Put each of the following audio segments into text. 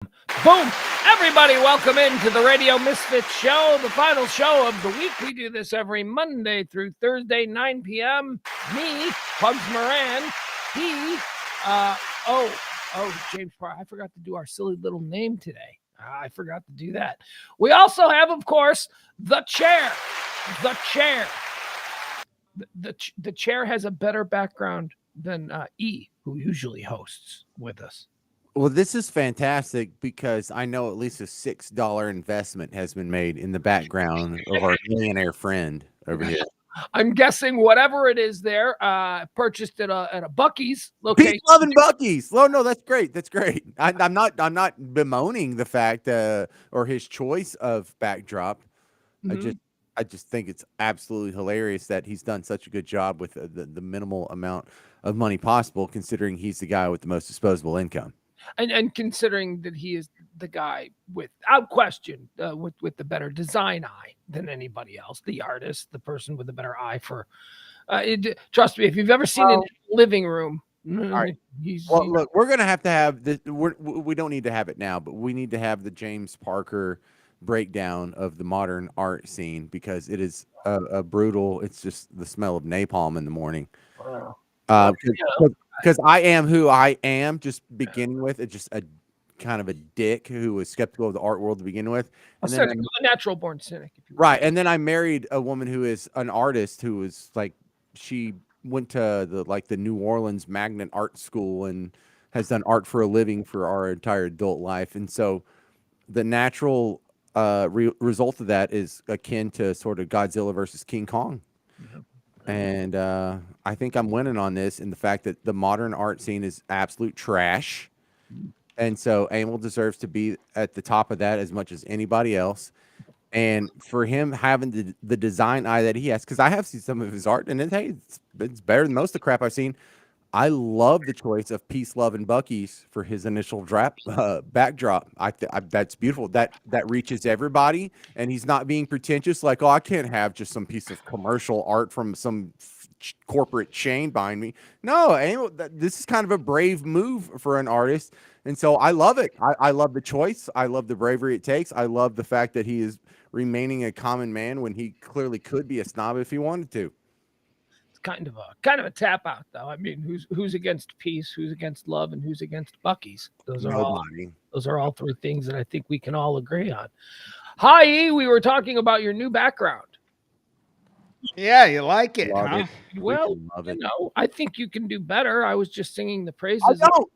Boom! Everybody, welcome into the Radio Misfits show, the final show of the week. We do this every Monday through Thursday, 9 p.m. Me, Pugs Moran, he, James Parr. I forgot to do our silly little name today. I forgot to do that. We also have, of course, the chair. The chair. The chair has a better background than E, who usually hosts with us. Well, this is fantastic because I know at least a $6 investment has been made in the background of our millionaire friend over here. I'm guessing whatever it is there, purchased at a Buc-ee's location. Peace, love, and Buc-ee's. Oh no, that's great. That's great. I'm not bemoaning the fact or his choice of backdrop. Mm-hmm. I just think it's absolutely hilarious that he's done such a good job with the minimal amount of money possible, considering he's the guy with the most disposable income. And considering that he is the guy without question with the better design eye than anybody else, the artist, the person with the better eye for trust me, if you've ever seen it in the living room. All right. Look, we're gonna have to have this. We don't need to have it now, but we need to have the James Parker breakdown of the modern art scene because it is a brutal. It's just the smell of napalm in the morning. Wow. Because I am who I am, just beginning with. It's just a kind of a dick who was skeptical of the art world to begin with. And a natural born cynic. If you will. Right. And then I married a woman who is an artist who was like, she went to the New Orleans Magnet Art School and has done art for a living for our entire adult life. And so the natural result of that is akin to sort of Godzilla versus King Kong. Mm-hmm. And I think I'm winning on this in the fact that the modern art scene is absolute trash. And so Emil deserves to be at the top of that as much as anybody else. And for him having the design eye that he has, because I have seen some of his art, and it's better than most of the crap I've seen. I love the choice of Peace, Love, and Buc-ee's for his initial backdrop. That's beautiful. That reaches everybody, and he's not being pretentious. Like, oh, I can't have just some piece of commercial art from some corporate chain behind me. No, this is kind of a brave move for an artist, and so I love it. I love the choice. I love the bravery it takes. I love the fact that he is remaining a common man when he clearly could be a snob if he wanted to. Kind of a tap out, though. I mean, who's against peace, who's against love, and who's against Buc-ee's? Those are all three things that I think we can all agree on. Hi, E, we were talking about your new background. Yeah, you like it, huh? Well, I think you can do better. I was just singing the praises. I don't.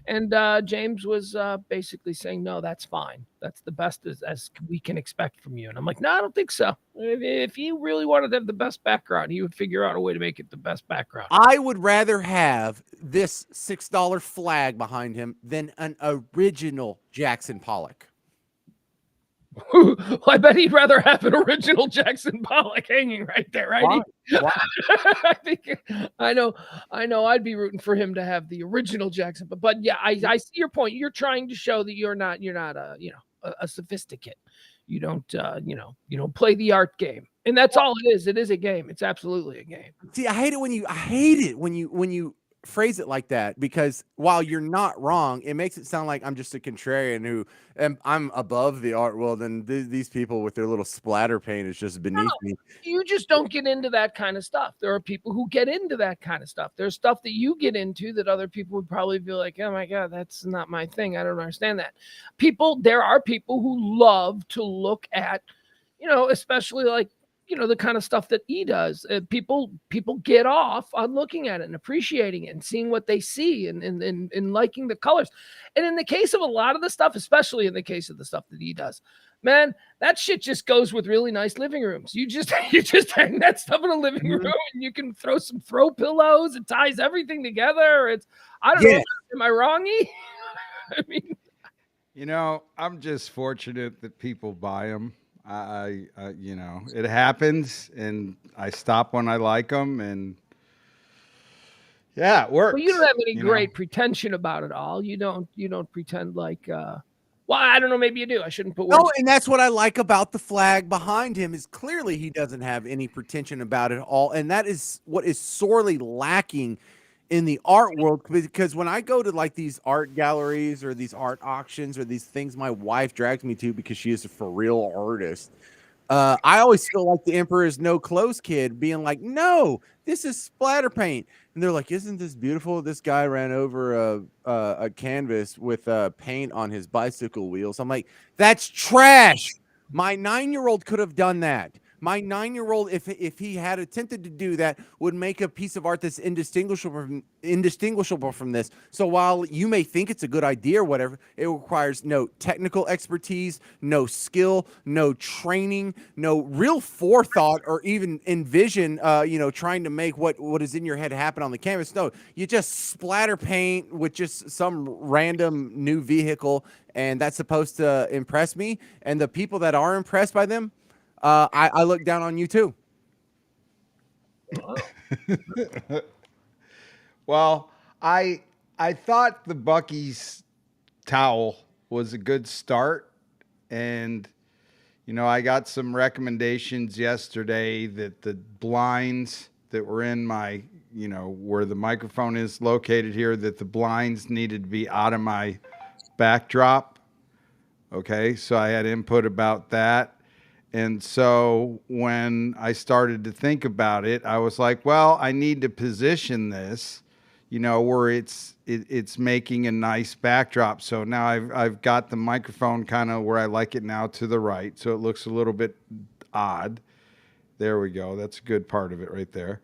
And James was basically saying, no, that's fine. That's the best as we can expect from you. And I'm like, no, I don't think so. If he really wanted to have the best background, he would figure out a way to make it the best background. I would rather have this $6 flag behind him than an original Jackson Pollock. Well, I bet he'd rather have an original Jackson Pollock hanging right there, right? Why? I know. I'd be rooting for him to have the original Jackson, but yeah, I see your point. You're trying to show that you're not a sophisticate. You don't play the art game, and that's all it is. It is a game. It's absolutely a game. See, I hate it when you phrase it like that, because while you're not wrong, it makes it sound like I'm just a contrarian who I'm above the art world, and these people with their little splatter paint is just beneath me. You just don't get into that kind of stuff. There are people who get into that kind of stuff. There's stuff that you get into that other people would probably be like, oh my God, that's not my thing. I don't understand that. There are people who love to look at, especially like, the kind of stuff that he does. People get off on looking at it and appreciating it and seeing what they see and liking the colors. And in the case of a lot of the stuff, especially in the case of the stuff that he does, man, that shit just goes with really nice living rooms. You just hang that stuff in a living room and you can throw some throw pillows. It ties everything together. I don't know. Am I wrong, E? I mean, I'm just fortunate that people buy them. It happens, and I stop when I like them, and yeah, it works. Well, you don't have any great pretension about it all. You don't pretend like, well, I don't know, maybe you do. I shouldn't put words. No, and that's what I like about the flag behind him is clearly he doesn't have any pretension about it all, and that is what is sorely lacking in the art world, because when I go to like these art galleries or these art auctions or these things my wife drags me to because she is a for real artist, I always feel like the Emperor's No Clothes kid being like, no, this is splatter paint. And they're like, isn't this beautiful? This guy ran over a canvas with paint on his bicycle wheels. I'm like, that's trash. My 9-year-old could have done that. My 9-year-old, if he had attempted to do that, would make a piece of art that's indistinguishable from this. So while you may think it's a good idea or whatever, it requires no technical expertise, no skill, no training, no real forethought, or even envision, trying to make what is in your head happen on the canvas. No, you just splatter paint with just some random new vehicle, and that's supposed to impress me. And the people that are impressed by them, I look down on you too. Well, I I thought the Bucky's towel was a good start, and I got some recommendations yesterday that the blinds that were in my, where the microphone is located here, that the blinds needed to be out of my backdrop. Okay, so I had input about that. And so when I started to think about it, I was like, well, I need to position this, where it's making a nice backdrop. So now I've got the microphone kind of where I like it now to the right, so it looks a little bit odd. There we go. That's a good part of it right there.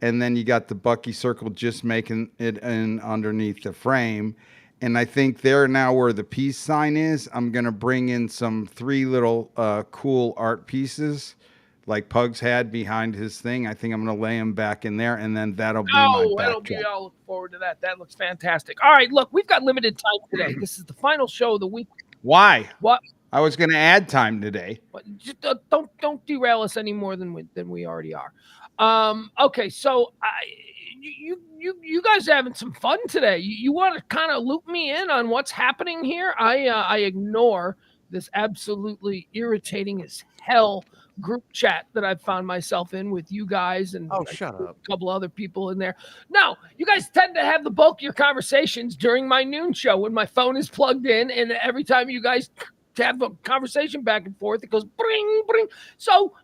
And then you got the Bucky circle just making it in underneath the frame. And I think there now where the peace sign is, I'm going to bring in some three little cool art pieces like Pugs had behind his thing. I think I'm going to lay them back in there, and then that'll be my Oh, it'll be. backdrop. I'll look forward to that. That looks fantastic. All right, look, we've got limited time today. This is the final show of the week. Why? What? I was going to add time today. But just don't derail us any more than we already are. Okay, so you guys are having some fun today. You want to kind of loop me in on what's happening here? I ignore this absolutely irritating as hell group chat that I've found myself in with you guys and Oh, shut up. a couple other people in there. No, you guys tend to have the bulk of your conversations during my noon show when my phone is plugged in, and every time you guys have a conversation back and forth, it goes bring bring. So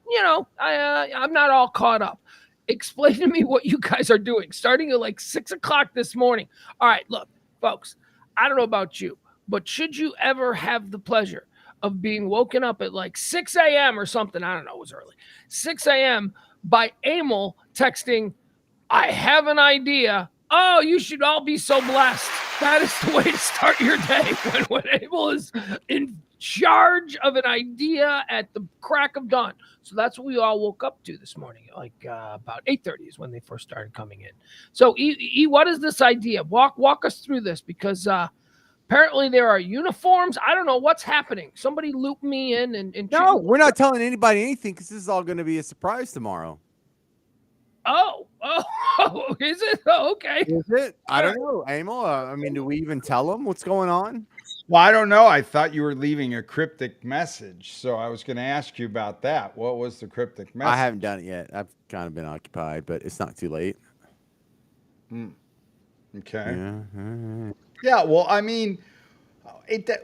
I'm not all caught up. Explain to me what you guys are doing starting at like 6 o'clock this morning. All right, look, folks, I don't know about you, but should you ever have the pleasure of being woken up at like 6 a.m. or something, I don't know, it was early, 6 a.m. by Emil texting, I have an idea. Oh, you should all be so blessed. That is the way to start your day when Emil is in charge of an idea at the crack of dawn. So that's what we all woke up to this morning, like about 8:30 is when they first started coming in. So, what is this idea? Walk us through this, because apparently there are uniforms. I don't know what's happening. Somebody loop me in and No, we're not telling anybody anything because this is all going to be a surprise tomorrow. Oh, is it? Oh, okay. Is it? I don't know, Emil. I mean, do we even tell them what's going on? Well, I don't know. I thought you were leaving a cryptic message, so I was going to ask you about that. What was the cryptic message? I haven't done it yet. I've kind of been occupied, but it's not too late. Okay. Yeah. Yeah. Well, I mean,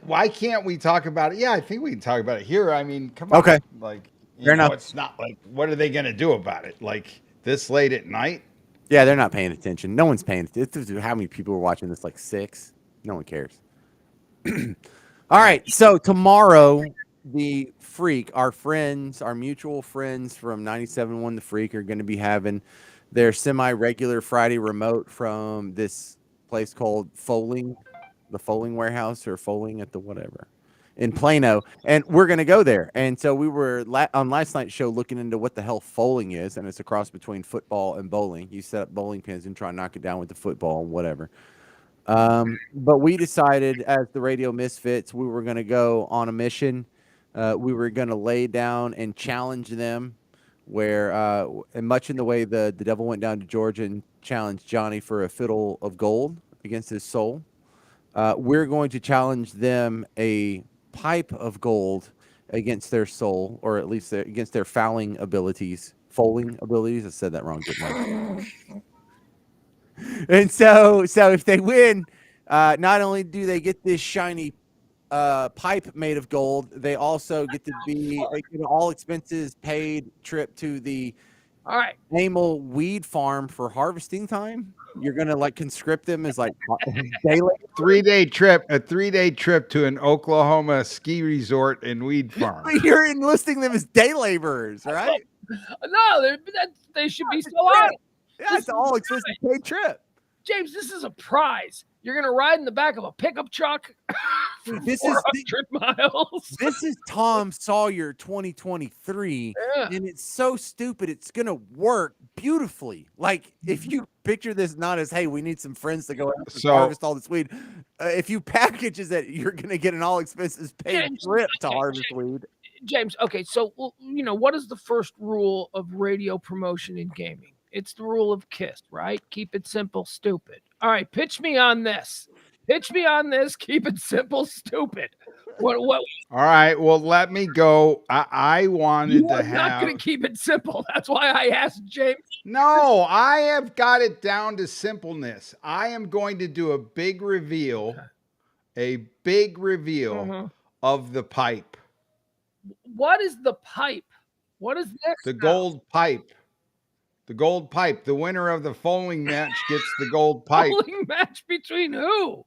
why can't we talk about it? Yeah, I think we can talk about it here. I mean, come on. Okay. Like, Fair enough. it's not like, what are they going to do about it? Like this late at night? Yeah, they're not paying attention. No one's paying attention. How many people are watching this? Like 6? No one cares. All right. So tomorrow, the Freak, our friends, our mutual friends from 97.1 The Freak are going to be having their semi-regular Friday remote from this place called Foaling, the Foaling Warehouse, or Foaling at the whatever, in Plano. And we're going to go there. And so we were on last night's show looking into what the hell foaling is. And it's a cross between football and bowling. You set up bowling pins and try and knock it down with the football and whatever. But we decided as the Radio Misfits, we were going to go on a mission. We were going to lay down and challenge them, where, and much in the way the devil went down to Georgia and challenged Johnny for a fiddle of gold against his soul. We're going to challenge them a pipe of gold against their soul, or at least against their fouling abilities. Foaling abilities. I said that wrong, didn't I? And so if they win, not only do they get this shiny pipe made of gold, they also get to be get an all expenses paid trip to the All right. Amel weed farm for harvesting time. You're gonna like conscript them as like daily. 3 day trip, a 3 day trip to an Oklahoma ski resort and weed farm. You're enlisting them as day laborers, right? No, they should be so Yeah, honored. yeah, This it's is all expenses paid trip. James, this is a prize. You're gonna ride in the back of a pickup truck for This is 400 miles. this is Tom Sawyer 2023, Yeah. and it's so stupid. It's gonna work beautifully. Like if you picture this not as, hey, we need some friends to go out and So- harvest all this weed. If you package is that you're gonna get an all expenses paid James, trip to okay, harvest weed. James, okay, so what is the first rule of radio promotion in gaming? It's the rule of KISS, right? Keep it simple, stupid. All right, pitch me on this. Pitch me on this. Keep it simple, stupid. What All right. Well, let me go. I wanted you to are not have. going to keep it simple. That's why I asked James. No, I have got it down to simpleness. I am going to do a big reveal Mhm. of the pipe, What is the pipe? What is this? the now? gold pipe. The gold pipe. The winner of the following match gets the gold pipe. Bowling match between who?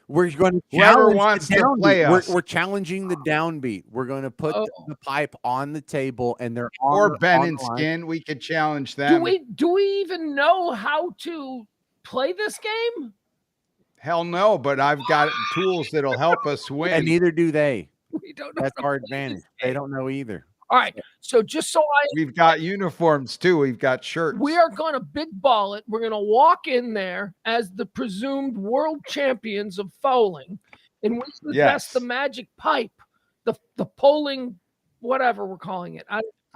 We're going to Whoever challenge wants the to downbeat. play us. We're challenging the downbeat. We're going to put Oh. the pipe on the table, and they're Or Ben on and the line. Skin. We could challenge Do them. we even know how to play this game? Hell no, but I've got tools that'll help us win. And neither do they. We don't know. That's how to our play advantage. this They game. don't know either. All right. So just so We've got uniforms too. We've got shirts. we are going to big ball it. We're going to walk in there as the presumed world champions of fouling, and we possess Yes. the magic pipe, the polling, whatever we're calling it.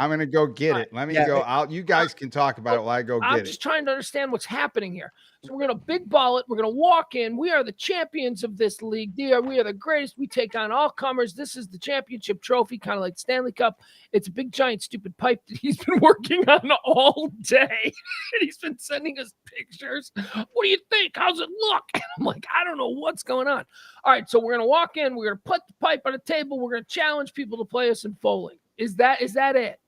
I'm gonna go get it. Let me Yeah, go out. You guys can talk about it while I go I'm get just it. trying to understand what's happening here. So we're going to big ball it. We're going to walk in. We are the champions of this league. We are the greatest. We take on all comers. This is the championship trophy, kind of like the Stanley Cup. It's a big, giant, stupid pipe that he's been working on all day. And he's been sending us pictures. What do you think? How's it look? And I'm like, I don't know what's going on. All right, so we're going to walk in. We're going to put the pipe on the table. We're going to challenge people to play us in bowling. Is that it?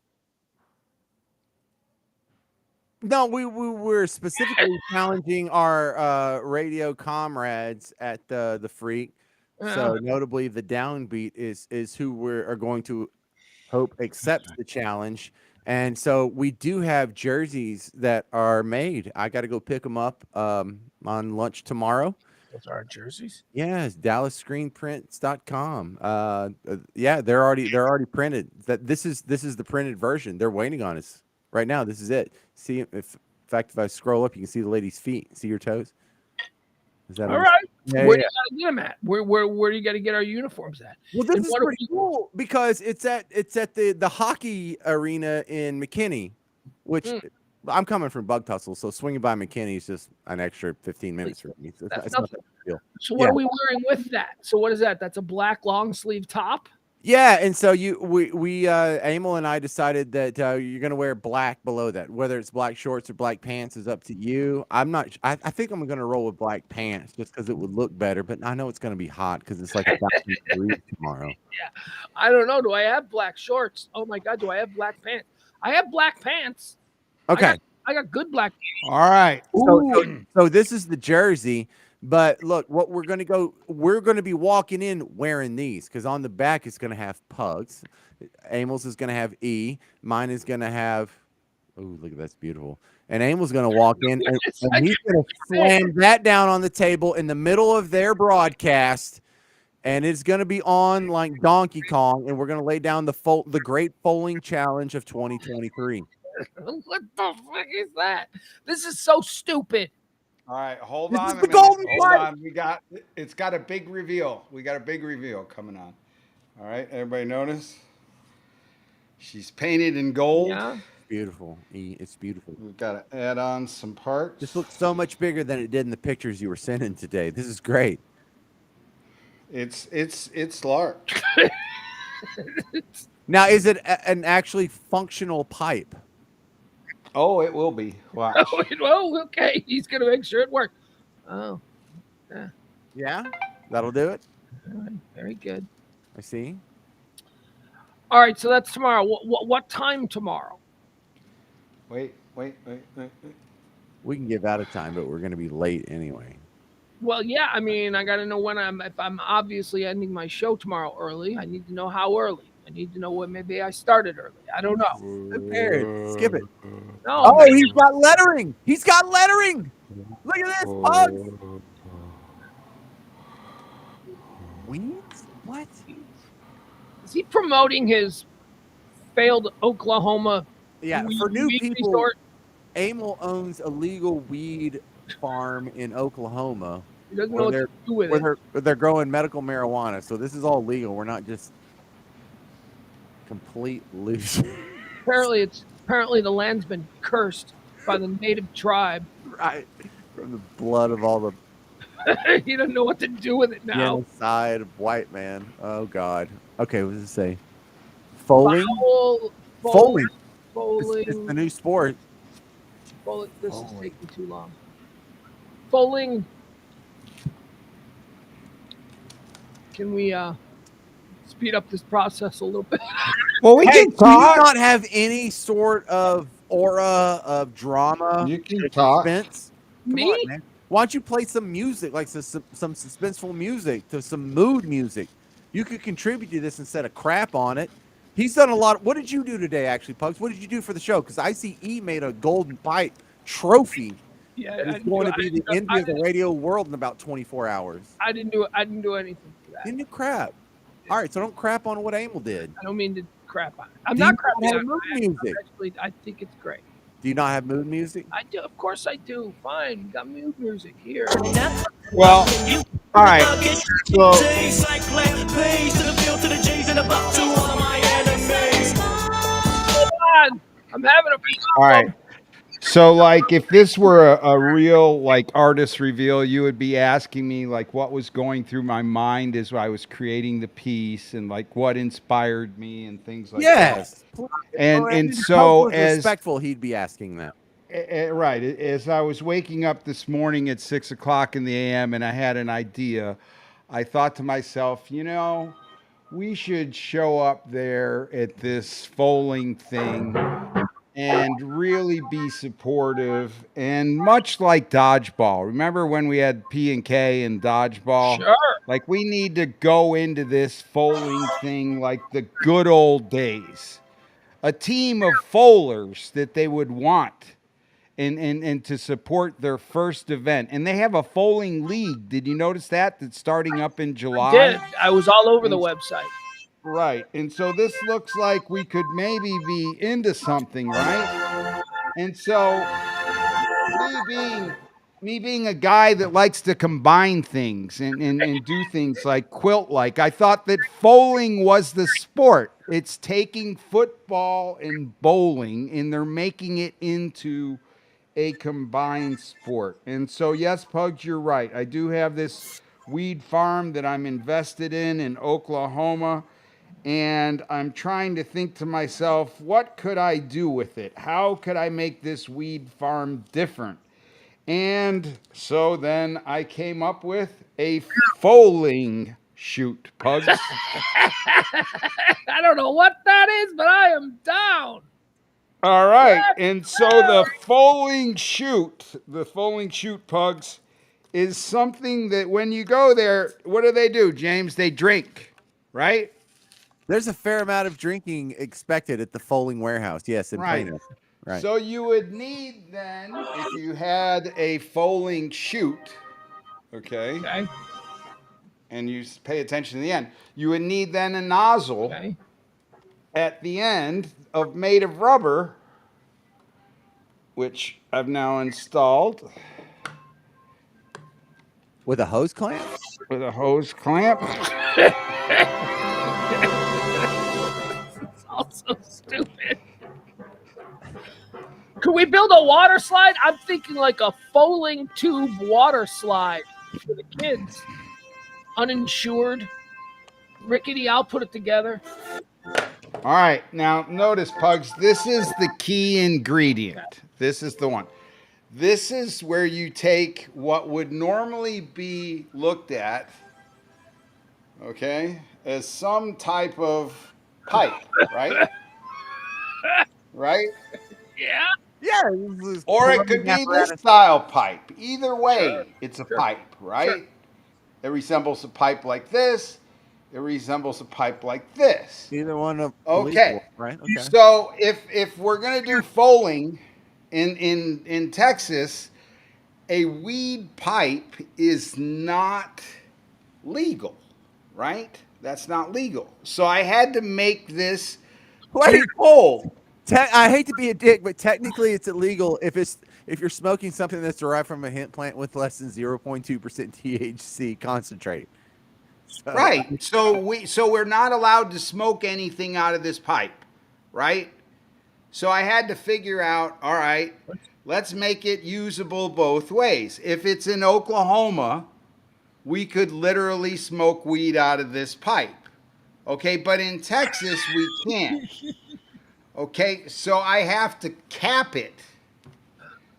No, we were specifically challenging our radio comrades at the Freak. So notably, the downbeat is who are going to hope accepts the challenge. And so we do have jerseys that are made. I got to go pick them up on lunch tomorrow. Those are our jerseys. Yes, DallasScreenPrints.com. Yeah, they're already printed. This is the printed version. They're waiting on us right now. This is it. See, in fact, if I scroll up, you can see the lady's feet. See your toes. Is that All right? Yeah, Where yeah. do you got to get them at? Where do you got to get our uniforms at? Well, this And is what if pretty cool because it's at the hockey arena in McKinney, which I'm coming from Bug Tussle, so swinging by McKinney is just an extra 15 minutes for me. So That's it's not nothing. that big a deal. So what are we wearing with that? So what is that? That's a black long sleeve top. Yeah, and so we Emil and I decided that you're gonna wear black below that. Whether it's black shorts or black pants is up to you. I'm not. I think I'm gonna roll with black pants just because it would look better. But I know it's gonna be hot because it's like 1,000 degrees tomorrow. I don't know. Do I have black shorts? Oh my god, do I have black pants? I have black pants. Okay, I got good black pants. All right. so this is the jersey. But look, we're going to be walking in wearing these because on the back it's going to have Pugs. Amels is going to have E. Mine is going to have, oh, look, that's beautiful. And Amel's going to walk in and he's going to slam that down on the table in the middle of their broadcast. And it's going to be on like Donkey Kong. And we're going to lay down the Great Bowling Challenge of 2023. What the fuck is that? This is so stupid. All right, hold This on is a the minute. golden Hold pipe. on. It's got a big reveal. We got a big reveal coming on. All right, everybody notice? She's painted in gold. Yeah. Beautiful. E, it's beautiful. We've got to add on some parts. This looks so much bigger than it did in the pictures you were sending today. This is great. It's large. Now, is it an actually functional pipe? Oh, it will be. Watch. Oh, okay. He's going to make sure it works. Oh, yeah. Yeah, that'll do it. All right. Very good. I see. All right. So that's tomorrow. What time tomorrow? Wait. We can give out a time, but we're going to be late anyway. Well, yeah. I mean, I got to know if I'm obviously ending my show tomorrow early, I need to know how early. I need to know when maybe I started early. I don't know. Prepared. Skip it. No, Oh, he's got lettering. He's got lettering. Look at this, Pugs. Weeds? What? is he promoting his failed Oklahoma Yeah, for new weed people, resort? Emil owns a legal weed farm in Oklahoma He doesn't know where what they're to do with where it. they're growing medical marijuana. So this is all legal. We're not just complete loose. Apparently the land's been cursed by the native tribe. Right. From the blood of all the He doesn't know what to do with it now. genocide of white man. Oh God. Okay, what does it say? Foaling? Foaling. It's the new sport. Foaling. This is taking too long. Foaling. Can we speed up this process a little bit? Well, we Hey, can do talk. you not have any sort of aura of drama? You can talk. Suspense? Come Me? on, man. Why don't you play some music, like some suspenseful music, to some mood music? You could contribute to this instead of crap on it. He's done a lot. What did you do today, actually, Pugs? What did you do for the show? Because I see E made a golden pipe trophy. Yeah, It's going to be the envy of the radio world in about 24 hours. I didn't do anything for that. Didn't do crap. All right, so don't crap on what Emil did. I don't mean to crap on it. I'm Do not you crapping have on mood it. music? Actually, I think it's great. Do you not have mood music? I do. Of course I do. Fine. Got mood music here. Well, all right. So, Hold on. I'm having a all right. So, like, if this were a real like artist reveal, you would be asking me like what was going through my mind as I was creating the piece, and like what inspired me and things like that. Yes. And If so Pugs was as respectful, he'd be asking that. right as I was waking up this morning at 6 o'clock in the a.m. and I had an idea, I thought to myself, we should show up there at this foaling thing and really be supportive. And much like dodgeball, remember when we had P&K and dodgeball? Sure. Like, we need to go into this foaling thing like the good old days. A team of foalers that they would want and to support their first event. And they have a foaling league. Did you notice that? That's starting up in July. Did. I was all over the website. Right. And so this looks like we could maybe be into something, right? And so me being a guy that likes to combine things and do things like quilt like, I thought that foaling was the sport. It's taking football and bowling and they're making it into a combined sport. And so yes, Pugs, you're right. I do have this weed farm that I'm invested in Oklahoma. And I'm trying to think to myself, what could I do with it? How could I make this weed farm different? And so then I came up with a foaling shoot, Pugs. I don't know what that is, but I am down. All right. And so the foaling shoot, Pugs, is something that when you go there, what do, James? They drink, right? There's a fair amount of drinking expected at the Foaling Warehouse. Yes, in Right. Plano. Right. So you would need then, if you had a foaling shoot, okay, and you pay attention to the end, you would need then a nozzle at the end made of rubber, which I've now installed. With a hose clamp? With a hose clamp. It's all so stupid. Could we build a water slide? I'm thinking like a foaling tube water slide for the kids. Uninsured. Rickety, I'll put it together. All right. Now, notice, Pugs, this is the key ingredient. This is the one. This is where you take what would normally be looked at, okay, as some type of pipe, right? Right? Yeah. Yeah, this is Or it could plumbing be this apparatus. style pipe. Either Sure. way, it's a Sure. pipe, Sure. right? It resembles a pipe like this. It resembles a pipe like this. Either one of Okay. illegal, right? Okay. So if we're gonna do foaling in Texas, a weed pipe is not legal, right? That's not legal. So I had to make this Wait, pole. I hate to be a dick, but technically it's illegal if you're smoking something that's derived from a hemp plant with less than 0.2% THC concentrate. So Right. So we're not allowed to smoke anything out of this pipe, right? So I had to figure out, all right, let's make it usable both ways. If it's in Oklahoma, we could literally smoke weed out of this pipe. Okay, but in Texas we can't. Okay, so I have to cap it.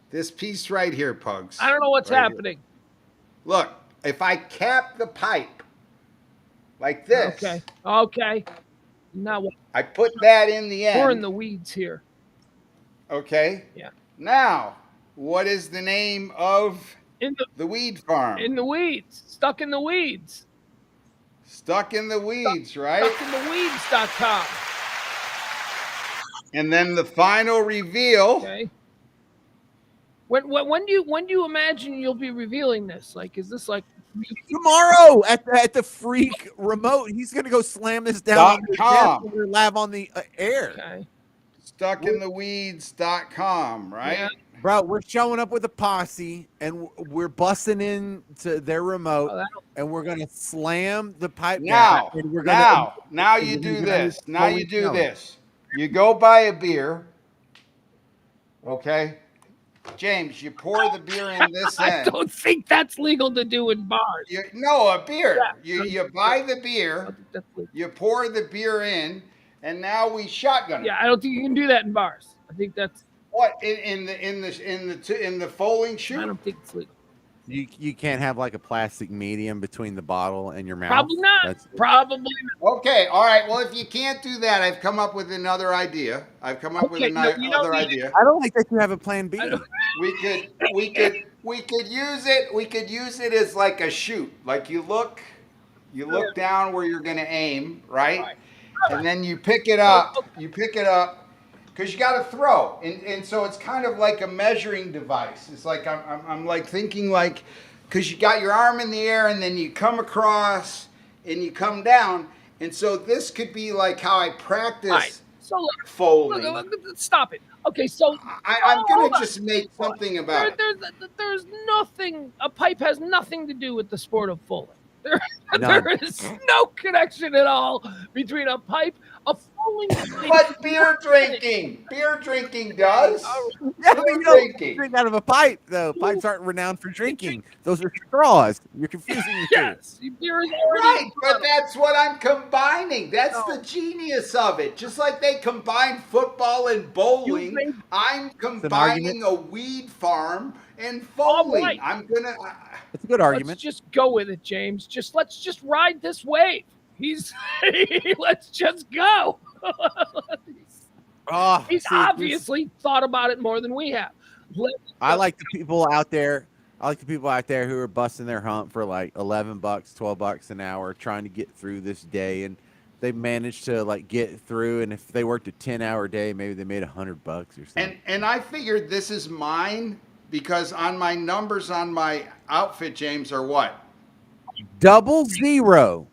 This piece right here, Pugs. I don't know what's Right here. happening. Look, if I cap the pipe like this, Okay. Okay. Now what? I put that in the end. We're in the weeds here. Okay. Yeah. Now, what is the name of In the weed farm? the weeds. Stuck in the weeds. Stuck in the weeds, right? Stuckintheweeds.com. And then the final reveal. Okay. When do you imagine you'll be revealing this? Like, is this like tomorrow at the freak remote, he's gonna go slam this down on the desk in your lab on the air. Okay. Stuckintheweeds.com, right? Yeah. Bro, we're showing up with a posse and we're busting into their remote and we're gonna slam the pipe down. Now, And we're gonna, now you do this. Now you do this. You go buy a beer. Okay. James, you pour the beer in this I end. don't think that's legal to do in bars. No, a beer. Yeah. You buy the beer, you pour the beer in, and now we shotgun it. Yeah, I don't think you can do that in bars. I think that's what in the foaling chute. I don't think it's legal. You can't have like a plastic medium between the bottle and your mouth. Probably not. Probably not. Okay, all right. Well, if you can't do that, I've come up with another idea. I've come up with another idea. I don't like that you have a plan B. We could use it. We could use it as like a chute. Like you look down where you're going to aim, right? And then you pick it up. You pick it up because you got to throw, and so it's kind of like a measuring device. It's like I'm like thinking like because you got your arm in the air and then you come across and you come down, and so this could be like how I practice folding. Look, stop it. Okay, so I'm gonna just make something about it. There's nothing. A pipe has nothing to do with the sport of foaling. There is no connection at all between a pipe, a foaling. But beer drinking does. Yeah, but you don't drink out of a pipe, though. Pipes aren't renowned for drinking. Those are straws. You're confusing the yes, beer is right, but that's what I'm combining. That's the genius of it. Just like they combine football and bowling, I'm combining a weed farm and foaling. Right. I'm gonna. It's a good argument. Let's just go with it, James. Let's just ride this wave. Let's just go. He's obviously thought about it more than we have. I like the people out there. Who are busting their hump for like $11, $12 an hour, trying to get through this day, and they managed to like get through. And if they worked a 10-hour day, maybe they made $100 or something. And I figured this is mine because on my numbers on my outfit, James, are what? 00.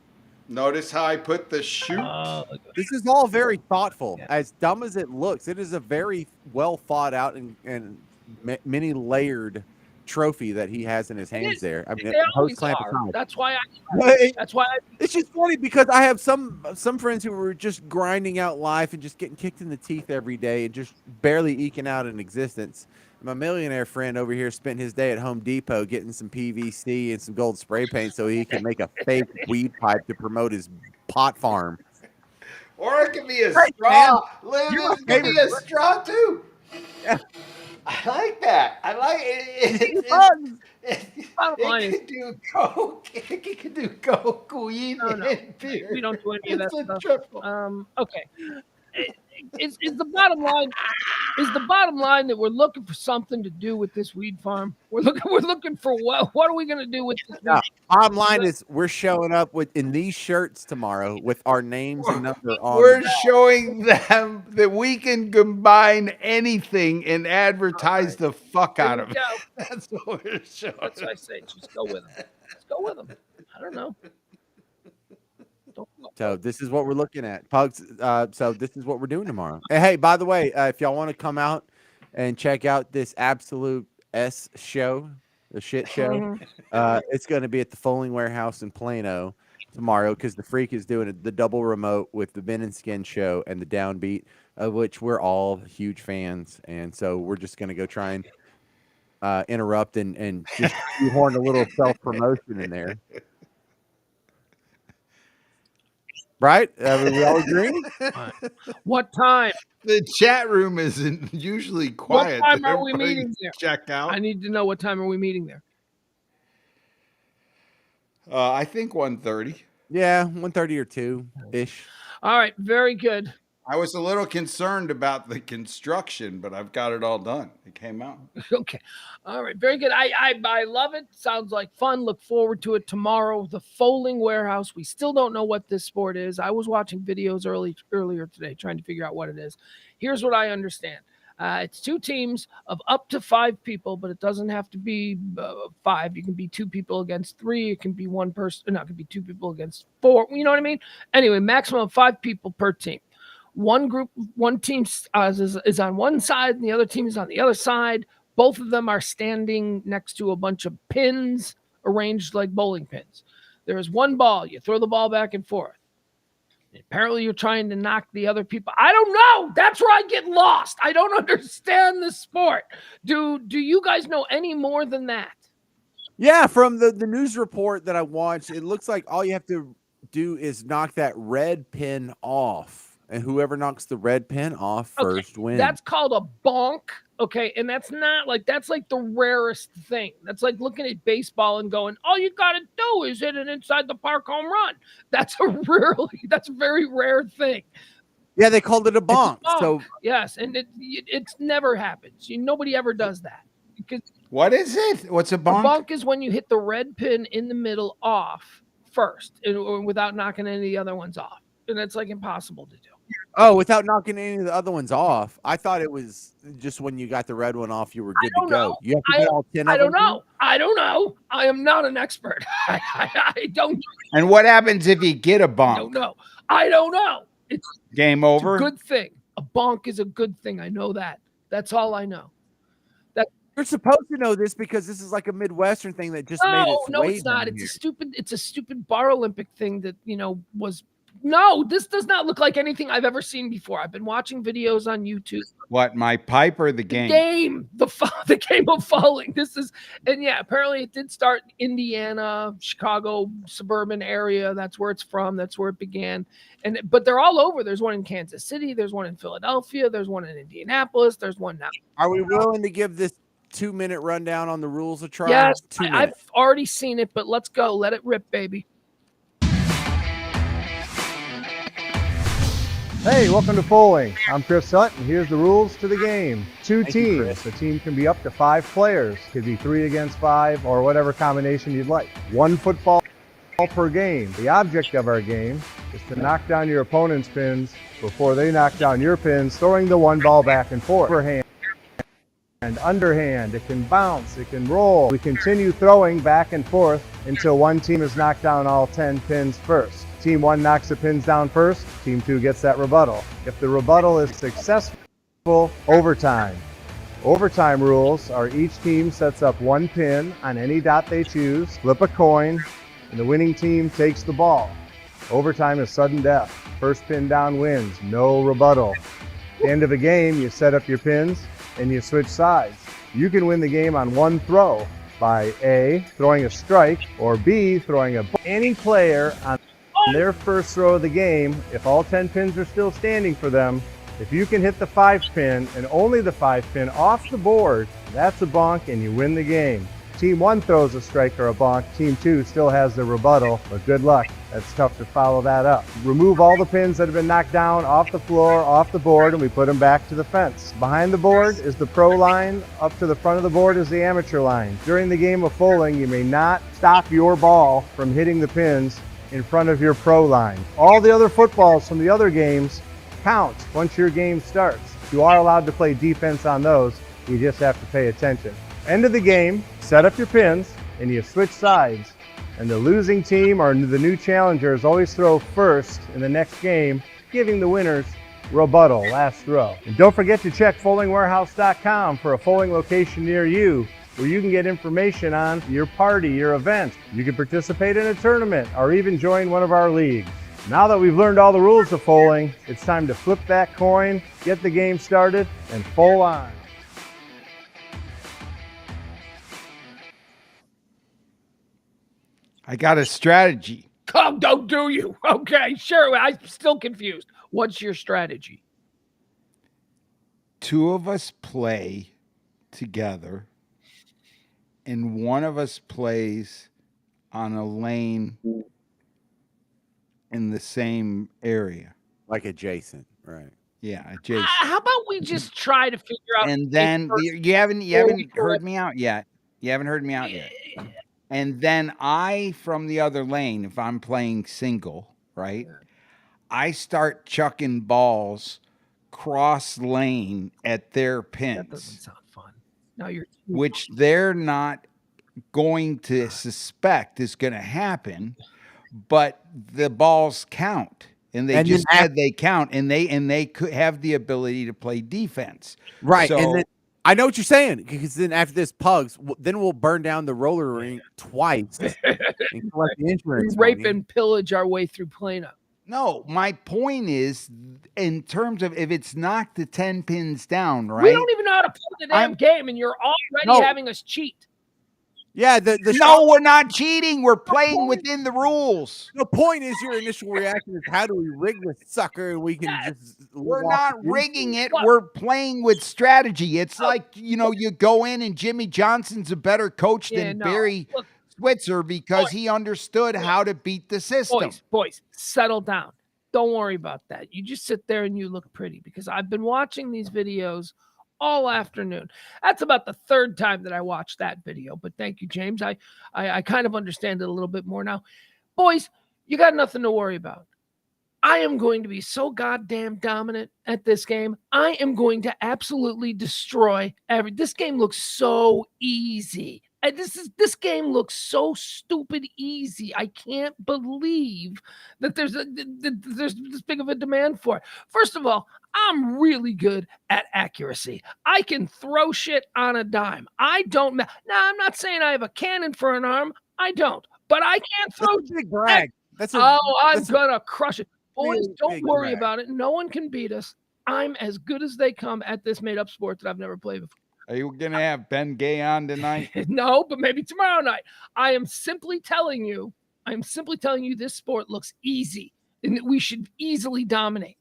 Notice how I put the chute. This is all very thoughtful. Yeah. As dumb as it looks, it is a very well thought out and many layered trophy that he has in his hands there. I mean, that's why it's just funny because I have some friends who were just grinding out life and just getting kicked in the teeth every day and just barely eking out an existence. My millionaire friend over here spent his day at Home Depot getting some PVC and some gold spray paint so he could make a fake weed pipe to promote his pot farm. Or it could be a Great, straw. man. Look, You're my this could be favorite. a straw too. Yeah. I like that. I like You it. see the bugs. Bottom line is, It can do Coke. It can do Coke, weed, no, and we beer. don't do any of that It's a stuff. triple. Okay. Is the bottom line? Is the bottom line that we're looking for something to do with this weed farm? We're looking for what? What are we going to do with this? No, bottom line is we're showing up in these shirts tomorrow with our names and number on. We're showing them that we can combine anything and advertise the fuck out There of we it. go. That's what we're showing. That's what I say. Just go with them. Just go with them. I don't know. So this is what we're looking at, Pugs. So this is what we're doing tomorrow. And hey, by the way, if y'all want to come out and check out this absolute S show, the shit show, it's going to be at the Foaling Warehouse in Plano tomorrow because the Freak is doing the double remote with the Ben and Skin show and the Downbeat, of which we're all huge fans. And so we're just going to go try and interrupt and just shoehorn a little self promotion in there. Right? We all agree? What time? The chat room isn't usually quiet. What time are we Everybody meeting there? check out. I need to know what time are we meeting there. I think 1:30. Yeah, 1:30 or 2-ish. All right, very good. I was a little concerned about the construction, but I've got it all done. It came out. Okay. All right. Very good. I love it. Sounds like fun. Look forward to it tomorrow. The Foaling Warehouse. We still don't know what this sport is. I was watching videos earlier today trying to figure out what it is. Here's what I understand. It's two teams of up to 5 people, but it doesn't have to be 5. You can be 2 people against 3. It can be 1 person. No, it can be 2 people against 4. You know what I mean? Anyway, maximum of 5 people per team. One team is on one side and the other team is on the other side. Both of them are standing next to a bunch of pins arranged like bowling pins. There is one ball. You throw the ball back and forth. Apparently, you're trying to knock the other people. I don't know. That's where I get lost. I don't understand the sport. Do you guys know any more than that? Yeah, from the news report that I watched, it looks like all you have to do is knock that red pin off. And whoever knocks the red pin off first wins. That's called a bonk. Okay. And that's like the rarest thing. That's like looking at baseball and going, all you got to do is hit an inside the park home run. That's a very rare thing. Yeah, they called it a bonk. So yes. And it's never happens. Nobody ever does that. Because what is it? What's a bonk? A bonk is when you hit the red pin in the middle off first without knocking any of the other ones off. And it's like impossible to do. Oh, without knocking any of the other ones off. I thought it was just when you got the red one off, you were good to go. You have to get all 10 of them. I don't know. I am not an expert. I don't. And what happens if you get a bonk? I don't know. It's game over. It's a good thing. A bonk is a good thing. I know that. That's all I know. You're supposed to know this because this is like a Midwestern thing that just made its way. No, it's not. It's a stupid bar Olympic thing that was. No, this does not look like anything I've ever seen before. I've been watching videos on YouTube. What, my pipe or the game? The game of falling. Apparently it did start in Indiana, Chicago, suburban area. That's where it's from. That's where it began. But they're all over. There's one in Kansas City. There's one in Philadelphia. There's one in Indianapolis. There's one now. Are we willing to give this 2-minute rundown on the rules a try? Yes, I've already seen it, but let's go. Let it rip, baby. Hey, welcome to Foaling. I'm Chris Hutt, and here's the rules to the game. 2 teams. A team can be up to 5 players. Could be 3 against 5 or whatever combination you'd like. 1 football per game. The object of our game is to knock down your opponent's pins before they knock down your pins, throwing the one ball back and forth. Overhand and underhand. It can bounce. It can roll. We continue throwing back and forth until one team has knocked down all 10 pins first. Team 1 knocks the pins down first. Team 2 gets that rebuttal. If the rebuttal is successful, overtime. Overtime rules are each team sets up 1 pin on any dot they choose, flip a coin, and the winning team takes the ball. Overtime is sudden death. First pin down wins. No rebuttal. At the end of a game, you set up your pins and you switch sides. You can win the game on 1 throw by A, throwing a strike, or B, throwing a ball. Any player on their first throw of the game, if all 10 pins are still standing for them, if you can hit the 5 pin and only the 5 pin off the board, that's a bonk and you win the game. Team 1 throws a strike or a bonk, Team 2 still has the rebuttal, but good luck. That's tough to follow that up. Remove all the pins that have been knocked down off the floor, off the board, and we put them back to the fence. Behind the board is the pro line, up to the front of the board is the amateur line. During the game of foaling, you may not stop your ball from hitting the pins in front of your pro line. All the other footballs from the other games count once your game starts. You are allowed to play defense on those, you just have to pay attention. End of the game, set up your pins, and you switch sides. And the losing team or the new challengers always throw first in the next game, giving the winners rebuttal, last throw. And don't forget to check foalingwarehouse.com for a foaling location near you where you can get information on your party, your event. You can participate in a tournament or even join one of our leagues. Now that we've learned all the rules of foaling, it's time to flip that coin, get the game started, and foal on. I got a strategy. Oh, don't do you? Okay, sure. I'm still confused. What's your strategy? 2 of us play together, and one of us plays on a lane in the same area. Like adjacent, right? Yeah, adjacent. How about we just try to figure out? And then you haven't heard me out yet. You haven't heard me out yet. And then I, from the other lane, if I'm playing single, right, I start chucking balls cross lane at their pins. That doesn't sound fun. Now you're which they're not going to suspect is going to happen, but the balls count. And they just said they count, and they could have the ability to play defense. Right. So, and then, I know what you're saying, because then after this Pugs, then we'll burn down the roller rink twice and collect the insurance rape money. and pillage our way through Plano. no, my point is, in terms of if it's knocked the 10 pins down, right? We don't even know how to play the damn game, and you're already having us cheat. Yeah, no, we're not cheating. We're playing within the rules. The point is, your initial reaction is, how do we rig this sucker and we can just We're not rigging it. We're playing with strategy. It's like, you go in and Jimmy Johnson's a better coach than Barry Switzer because he understood how to beat the system. Boys, settle down. Don't worry about that. You just sit there and you look pretty, because I've been watching these videos all afternoon. That's about the 3rd time that I watched that video, but thank you, James. I kind of understand it a little bit more now. Boys, you got nothing to worry about. I am going to be so goddamn dominant at this game. I am going to absolutely destroy this game looks so easy. This game looks so stupid easy. I can't believe that there's this big of a demand for it. First of all, I'm really good at accuracy. I can throw shit on a dime. I don't. Now, I'm not saying I have a cannon for an arm. I don't. But I can't throw. That's a big brag. I'm gonna crush it. Boys, don't worry about it. No one can beat us. I'm as good as they come at this made-up sport that I've never played before. Are you going to have Ben Gay on tonight? No, but maybe tomorrow night. I am simply telling you this sport looks easy and that we should easily dominate.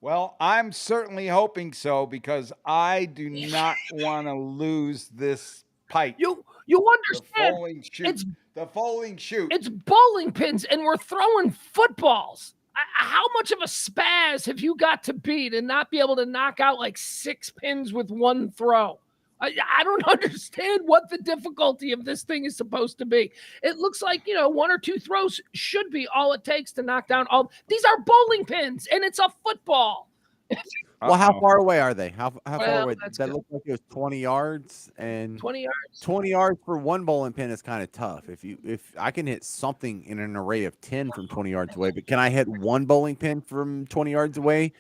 Well, I'm certainly hoping so, because I do not want to lose this pipe. You understand? The foaling shoot. It's bowling pins, and we're throwing footballs. How much of a spaz have you got to beat and not be able to knock out like 6 pins with one throw? I don't understand what the difficulty of this thing is supposed to be. It looks like, 1 or 2 throws should be all it takes to knock down all. These are bowling pins, and it's a football. Well, how far away are they? How far away? That good. looked like it was 20 yards, and 20 yards. 20 yards for one bowling pin is kind of tough. If I can hit something in an array of 10 from 20 yards away, but can I hit one bowling pin from 20 yards away?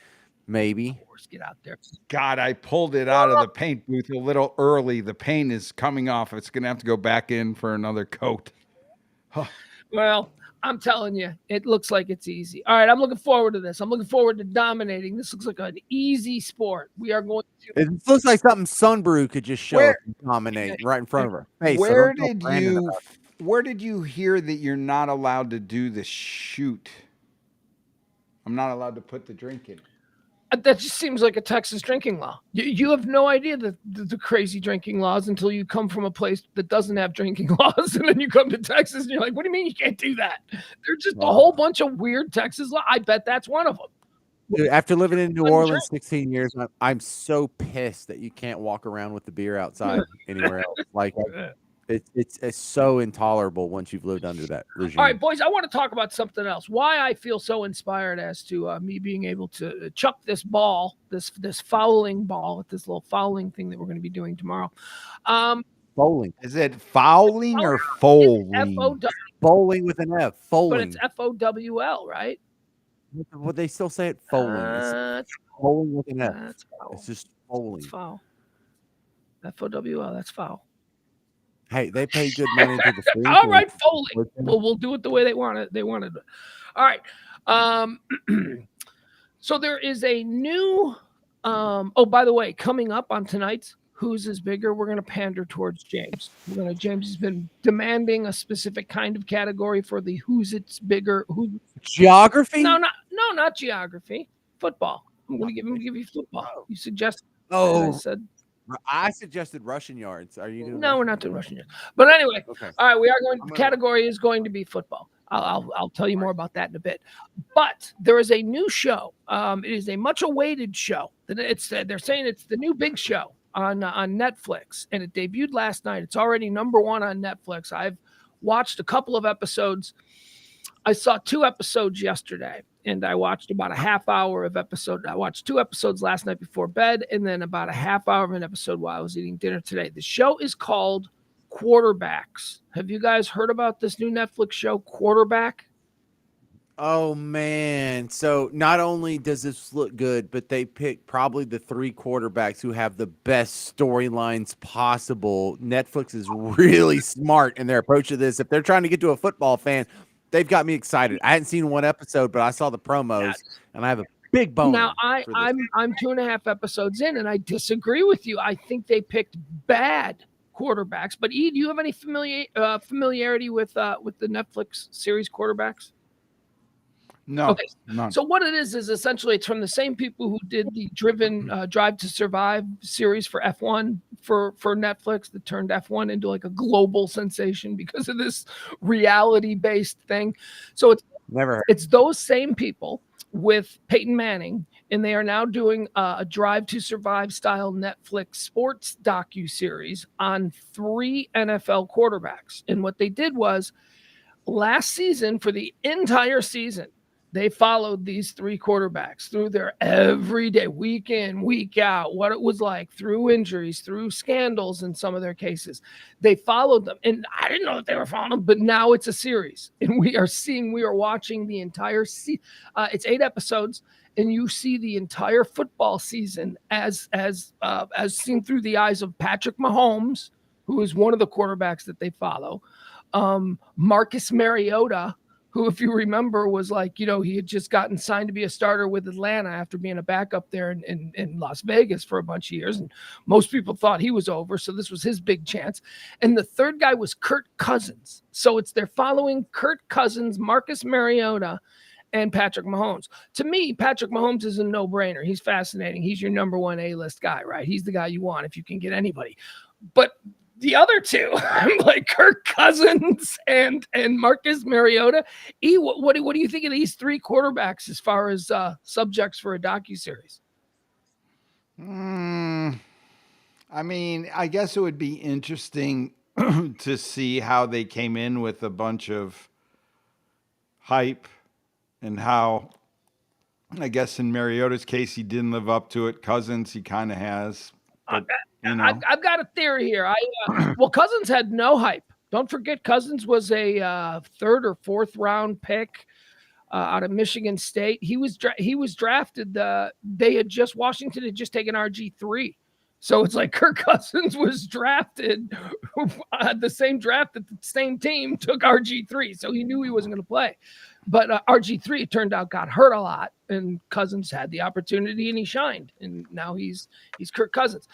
Maybe. Get out there. God, I pulled it out of the paint booth a little early. The paint is coming off. It's going to have to go back in for another coat. Well, I'm telling you, it looks like it's easy. All right, I'm looking forward to this. I'm looking forward to dominating. This looks like an easy sport. We are going to. It looks like something Sunbrew could just show up and dominate right in front of her face. Where did you Where did you hear that you're not allowed to do the shoot? I'm not allowed to put the drink in. That just seems like a Texas drinking law. You have no idea the crazy drinking laws until you come from a place that doesn't have drinking laws, and then you come to Texas and you're like, "What do you mean you can't do that?" There's just a whole bunch of weird Texas laws. I bet that's one of them. Dude, after living in New Orleans 16 years, I'm so pissed that you can't walk around with the beer outside anywhere else. Like it's so intolerable once you've lived under that regime. All right, boys, I want to talk about something else. Why I feel so inspired as to me being able to chuck this ball, this fouling ball at this little fouling thing that we're going to be doing tomorrow. Bowling. Is it fouling or foaling? F-O-W, Bowling with an F. Fouling. but it's F-O-W-L, right? Well, they still say it fouling. It's bowling with an F. That's foul. It's just bowling. It's foul. F-O-W-L, that's foul. Hey, they pay good money to the free. All right, Foley. Well, we'll do it the way they want it. They wanted it. All right. So there is a new. Oh, by the way, coming up on tonight's Whose is Bigger, we're going to pander towards James. James has been demanding a specific kind of category for the Who's It's Bigger. Geography? No, not geography. Football. I'm going to give you football. You suggest. Oh, I said. I suggested Russian yards. Are you doing? No, we're not doing Russian yards. But anyway, okay. All right, we are going. The category is going to be football. I'll tell you more about that in a bit. But there is a new show. It is a much awaited show. They're saying it's the new big show on Netflix, and it debuted last night. It's already #1 on Netflix. I've watched a couple of episodes. I saw 2 episodes yesterday, and I watched about a half hour of episode. I watched 2 episodes last night before bed, and then about a half hour of an episode while I was eating dinner today. The show is called Quarterbacks. Have you guys heard about this new Netflix show, Quarterback? Oh, man. So not only does this look good, but they pick probably the 3 quarterbacks who have the best storylines possible. Netflix is really smart in their approach to this. If they're trying to get to a football fan, they've got me excited. I hadn't seen 1 episode, but I saw the promos, and I have a big boner. Now, I'm 2.5 episodes in, and I disagree with you. I think they picked bad quarterbacks. But E, do you have any familiarity with the Netflix series Quarterbacks? No. Okay. None. So what it is essentially it's from the same people who did the Drive to Survive series for F1 for Netflix that turned F1 into like a global sensation because of this reality-based thing. So it's those same people with Peyton Manning, and they are now doing a Drive to Survive style Netflix sports docu-series on 3 NFL quarterbacks. And what they did was last season, for the entire season, they followed these 3 quarterbacks through their everyday, week in, week out, what it was like, through injuries, through scandals in some of their cases. They followed them. And I didn't know that they were following them, but now it's a series. And we are watching the entire season. It's 8 episodes, and you see the entire football season as seen through the eyes of Patrick Mahomes, who is one of the quarterbacks that they follow. Marcus Mariota, who, if you remember, was like, he had just gotten signed to be a starter with Atlanta after being a backup there in Las Vegas for a bunch of years. And most people thought he was over. So this was his big chance. And the third guy was Kirk Cousins. So they're following Kirk Cousins, Marcus Mariota, and Patrick Mahomes. To me, Patrick Mahomes is a no-brainer. He's fascinating. He's your #1 A-list guy, right? He's the guy you want if you can get anybody. But the other 2, I'm like Kirk Cousins and Marcus Mariota. E, what do you think of these 3 quarterbacks as far as subjects for a docuseries? I mean, I guess it would be interesting to see how they came in with a bunch of hype and how, I guess in Mariota's case, he didn't live up to it. Cousins, he kind of has. But, I've got a theory here. Well, Cousins had no hype. Don't forget, Cousins was a 3rd or 4th round pick out of Michigan State. He was drafted. Washington had just taken RG3. So it's like Kirk Cousins was drafted the same draft that the same team took RG3. So he knew he wasn't going to play. But RG3, it turned out, got hurt a lot. And Cousins had the opportunity and he shined. And now he's Kirk Cousins.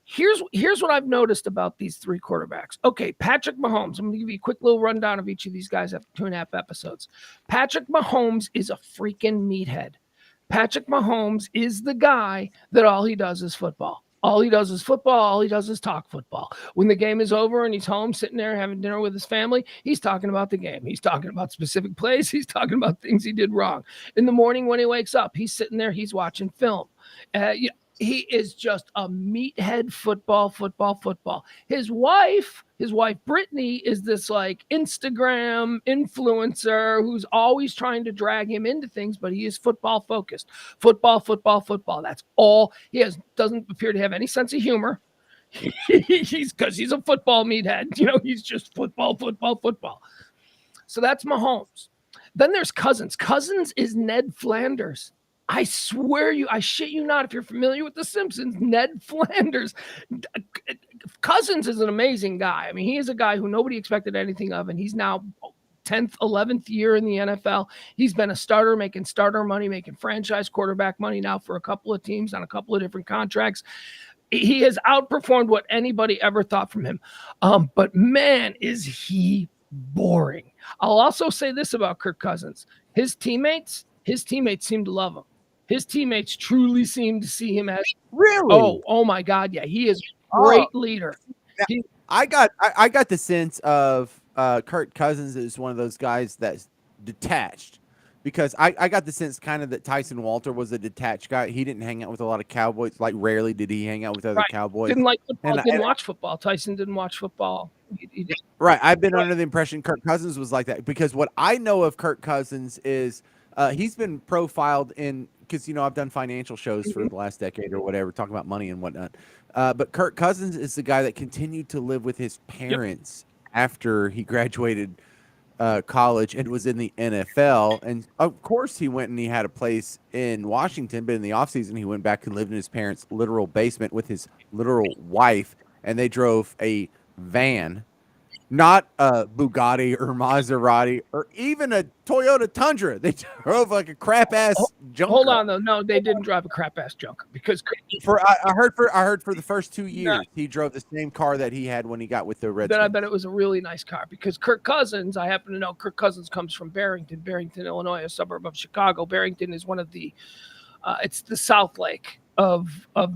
Here's what I've noticed about these three quarterbacks. Okay, Patrick Mahomes. I'm going to give you a quick little rundown of each of these guys after 2.5 episodes. Patrick Mahomes is a freaking meathead. Patrick Mahomes is the guy that all he does is football. All he does is football. All he does is talk football. When the game is over and he's home sitting there having dinner with his family, he's talking about the game. He's talking about specific plays. He's talking about things he did wrong. In the morning when he wakes up, he's sitting there, he's watching film. He is just a meathead football. His wife Brittany, is this like Instagram influencer who's always trying to drag him into things, but he is football focused. Football. That's all he has. Doesn't appear to have any sense of humor. He's a football meathead. He's just football. So that's Mahomes. Then there's Cousins. Cousins is Ned Flanders. I shit you not, if you're familiar with The Simpsons, Ned Flanders. Cousins is an amazing guy. I mean, he is a guy who nobody expected anything of, and he's now 10th, 11th year in the NFL. He's been a starter, making starter money, making franchise quarterback money now for a couple of teams on a couple of different contracts. He has outperformed what anybody ever thought from him. But man, is he boring. I'll also say this about Kirk Cousins. His teammates seem to love him. His teammates truly seem to see him as really. Oh my God, yeah, he is a great leader. I got the sense of Kirk Cousins is one of those guys that's detached, because I got the sense kind of that Tyson Walter was a detached guy. He didn't hang out with a lot of Cowboys. Like, rarely did he hang out with other Cowboys. Didn't like football. Didn't watch football. Tyson didn't watch football. He did. Right. I've been under the impression Kirk Cousins was like that, because what I know of Kirk Cousins is he's been profiled in, because I've done financial shows for the last decade or whatever, talking about money and whatnot. But Kirk Cousins is the guy that continued to live with his parents after he graduated college and was in the NFL. And of course he went and he had a place in Washington, but in the offseason he went back and lived in his parents' literal basement with his literal wife, and they drove a van, not a Bugatti or Maserati or even a Toyota Tundra. They drove like a crap ass junker. Hold on though. No, they didn't drive a crap ass junker, because I heard for the first 2 years he drove the same car that he had when he got with the Redskins. Then I bet it was a really nice car, because Kirk Cousins, I happen to know Kirk Cousins comes from Barrington, Illinois, a suburb of Chicago. Barrington is one of the it's the South Lake of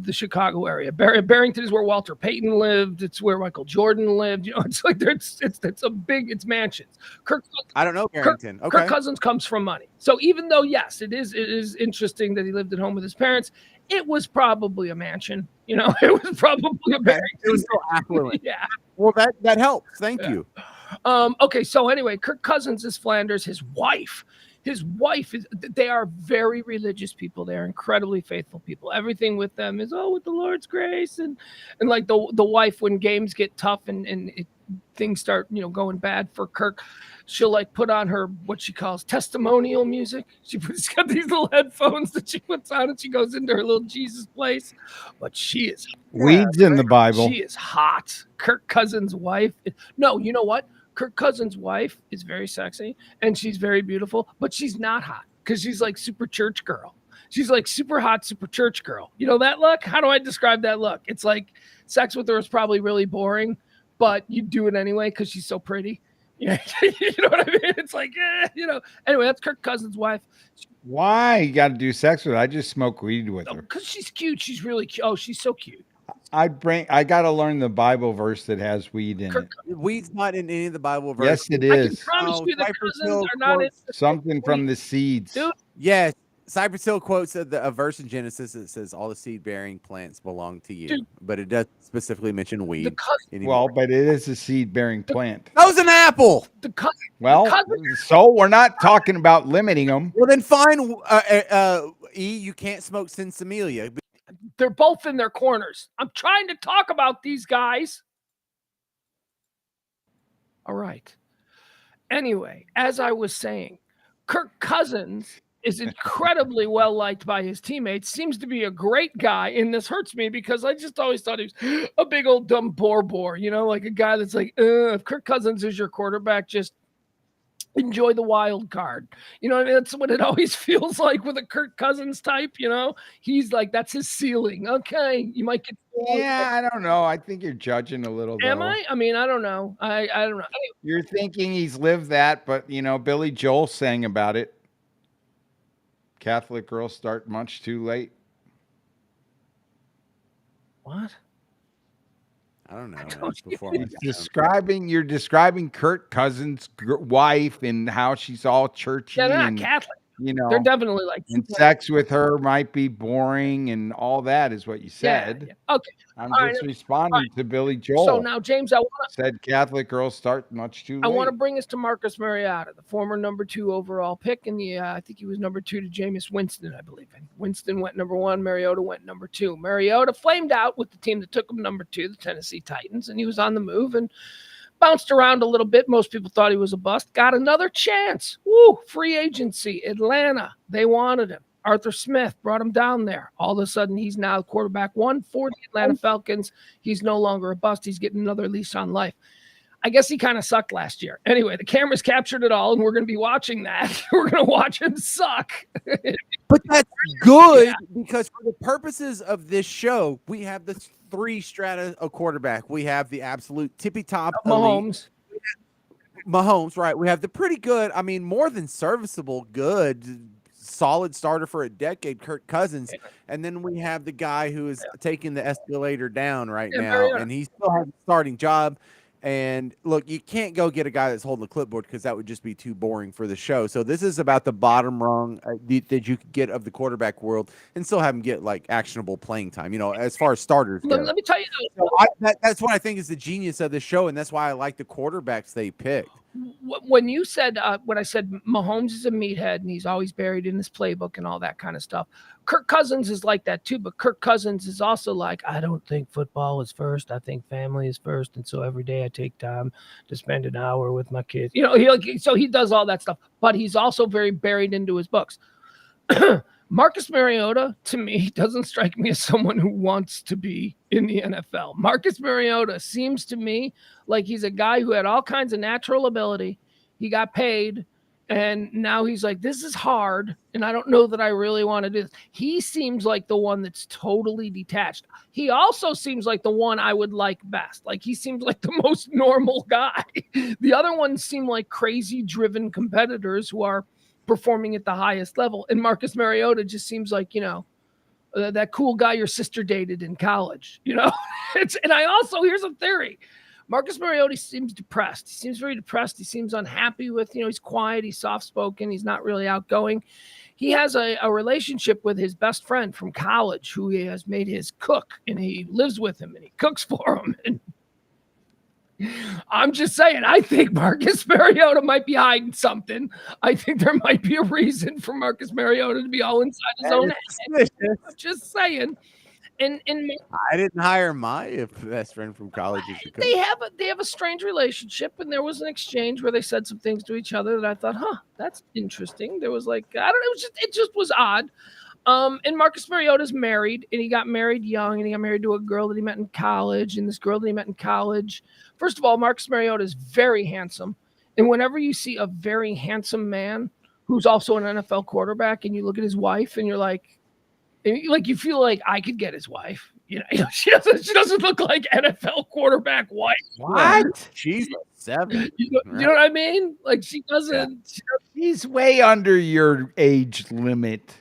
the Chicago area. Barrington is where Walter Payton lived. It's where Michael Jordan lived. It's like it's mansions. I don't know Barrington. Kirk Cousins comes from money. So even though, yes, it is interesting that he lived at home with his parents, it was probably a mansion. It was probably a Barrington. It was so affluent. Yeah. Well, that helps. Thank you. Okay, so anyway, Kirk Cousins is Flanders. His wife they are very religious people. They're incredibly faithful people. Everything with them is, with the Lord's grace. And like the wife, when games get tough and things start, going bad for Kirk, she'll like put on her, what she calls testimonial music. She's got these little headphones that she puts on, and she goes into her little Jesus place. But she is weeds in the Bible. She is hot. Kirk Cousins' wife. No, you know what? Kirk Cousins' wife is very sexy and she's very beautiful, but she's not hot, because she's like super church girl. She's like super hot, super church girl. You know that look? How do I describe that look? It's like sex with her is probably really boring, but you do it anyway because she's so pretty. Yeah, you know what I mean? It's like, Anyway, that's Kirk Cousins' wife. Why you got to do sex with her? I just smoke weed with her. Because she's cute. She's really cute. Oh, she's so cute. I got to learn the Bible verse that has weed in it. Weed's not in any of the Bible verses. Yes, it is. I can promise you the Cousins are not in something from the seeds. Dude. Yes. Cypress Hill quotes a verse in Genesis that says all the seed-bearing plants belong to you. Dude. But it does specifically mention weed. But it is a seed-bearing plant. That was an apple. So we're not talking about limiting them. Well, then fine. You can't smoke sinsemilla. They're both in their corners. I'm trying to talk about these guys. All right. Anyway, as I was saying, Kirk Cousins is incredibly well liked by his teammates, seems to be a great guy. And this hurts me because I just always thought he was a big old dumb bore, like a guy that's like, if Kirk Cousins is your quarterback, just enjoy the wild card. You know what I mean? That's what it always feels like with a Kirk Cousins type, you know? He's like, that's his ceiling. Okay, you might get. Yeah, I don't know. I think you're judging a little, Am though. I? I mean, I don't know. I don't know. You're thinking he's lived that, but, you know, Billy Joel sang about it. Catholic girls start much too late. What? I don't know. don't Man. Before my time. You're describing Kirk Cousins' wife and how she's all churchy Yeah, they're not and, Catholic. you They're know, definitely like and sex with her might be boring and all that is what you said. Yeah. Okay. I'm All just right. responding to Billy Joel. So now, James, Said Catholic girls start much too late. I want to bring us to Marcus Mariota, the former number 2 overall pick, and I think he was number 2 to Jameis Winston, I believe. And Winston went number 1, Mariota went number 2. Mariota flamed out with the team that took him number 2, the Tennessee Titans, and he was on the move and bounced around a little bit. Most people thought he was a bust. Got another chance. Woo! Free agency. Atlanta. They wanted him. Arthur Smith brought him down there. All of a sudden, he's now quarterback 1 for the Atlanta Falcons. He's no longer a bust. He's getting another lease on life. I guess he kind of sucked last year. Anyway, the cameras captured it all, and we're going to be watching that. We're going to watch him suck. But that's good because for the purposes of this show, we have the 3 strata of quarterback. We have the absolute tippy top Mahomes. Mahomes, right? We have the pretty good, I mean, more than serviceable, good, solid starter for a decade, Kirk Cousins. And then we have the guy who is taking the escalator down right now, and he still has a starting job. And look, you can't go get a guy that's holding the clipboard because that would just be too boring for the show. So this is about the bottom rung that you could get of the quarterback world and still have him get like actionable playing time, you know, as far as starters go. Let me tell you. So that's what I think is the genius of the show, and that's why I like the quarterbacks they picked. When you said, when I said Mahomes is a meathead and he's always buried in his playbook and all that kind of stuff, Kirk Cousins is like that too. But Kirk Cousins is also like, I don't think football is first. I think family is first. And so every day I take time to spend an hour with my kids. You know, so he does all that stuff. But he's also very buried into his books. Marcus Mariota, to me, doesn't strike me as someone who wants to be in the NFL. Marcus Mariota seems to me like he's a guy who had all kinds of natural ability. He got paid, and now he's like, this is hard, and I don't know that I really want to do this. He seems like the one that's totally detached. He also seems like the one I would like best. Like, he seems like the most normal guy. The other ones seem like crazy driven competitors who are performing at the highest level. And Marcus Mariota just seems like, you know, that cool guy your sister dated in college, you know. And I also, here's a theory. Marcus Mariota seems depressed. He seems very depressed. He seems unhappy with, you know, he's quiet, he's soft-spoken, he's not really outgoing. He has a relationship with his best friend from college who he has made his cook, and he lives with him and he cooks for him. And I'm just saying, I think Marcus Mariota might be hiding something. I think there might be a reason for Marcus Mariota to be all inside his own head. I'm just saying. And I didn't hire my best friend from college. They have a strange relationship, and there was an exchange where they said some things to each other that I thought, that's interesting. There was like, I don't know, it just was odd. And Marcus Mariota's married, and he got married young, and he got married to a girl that he met in college. And this girl that he met in college, first of all, Marcus Mariota is very handsome. And whenever you see a very handsome man who's also an NFL quarterback, and you look at his wife, and you're like you feel like I could get his wife. You know, she doesn't look like NFL quarterback wife. What? She's 7. You know what I mean? Like she doesn't. She's way under your age limit.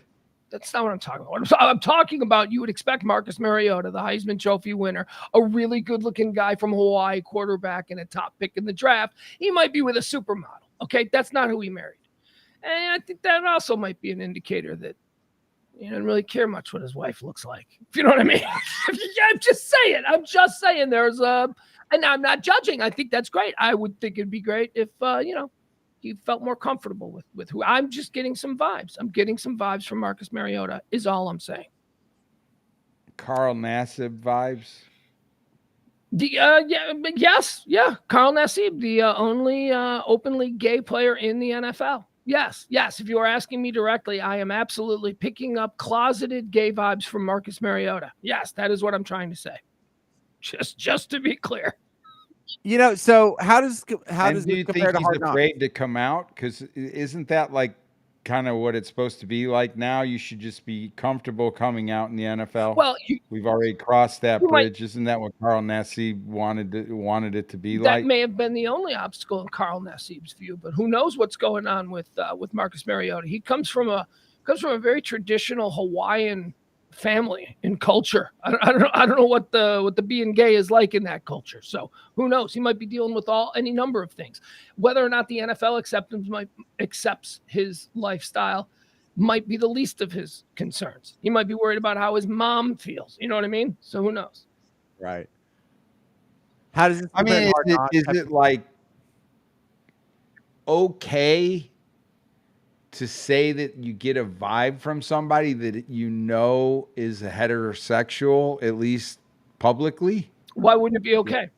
That's not what I'm talking about. I'm talking about you would expect Marcus Mariota, the Heisman Trophy winner, a really good-looking guy from Hawaii, quarterback, and a top pick in the draft. He might be with a supermodel. Okay, that's not who he married. And I think that also might be an indicator that he doesn't really care much what his wife looks like. If you know what I mean? I'm just saying. There's and I'm not judging. I think that's great. I would think it'd be great if he felt more comfortable with who. I'm just getting some vibes. I'm getting some vibes from Marcus Mariota is all I'm saying. Carl Nassib vibes. Carl Nassib, the only openly gay player in the NFL. Yes. If you are asking me directly, I am absolutely picking up closeted gay vibes from Marcus Mariota. Yes, that is what I'm trying to say. Just to be clear. So how does And do this you compare think to he's Hard Knocks? afraid to come out? Because isn't that like kind of what it's supposed to be like now? You should just be comfortable coming out in the NFL. Well, We've already crossed that you might bridge. Isn't that what Carl Nessie wanted it to be that like? may have been the only obstacle in Carl Nassib's view, but who knows what's going on with Marcus Mariota? He comes from a very traditional Hawaiian family and culture. I don't know what the being gay is like in that culture. So who knows? He might be dealing with any number of things. Whether or not the NFL accepts his lifestyle might be the least of his concerns. He might be worried about how his mom feels. You know what I mean? So who knows? Right. How does this I compare to mean, Hard Knocks? is it like okay to say that you get a vibe from somebody that you know is a heterosexual, at least publicly? Why wouldn't it be okay?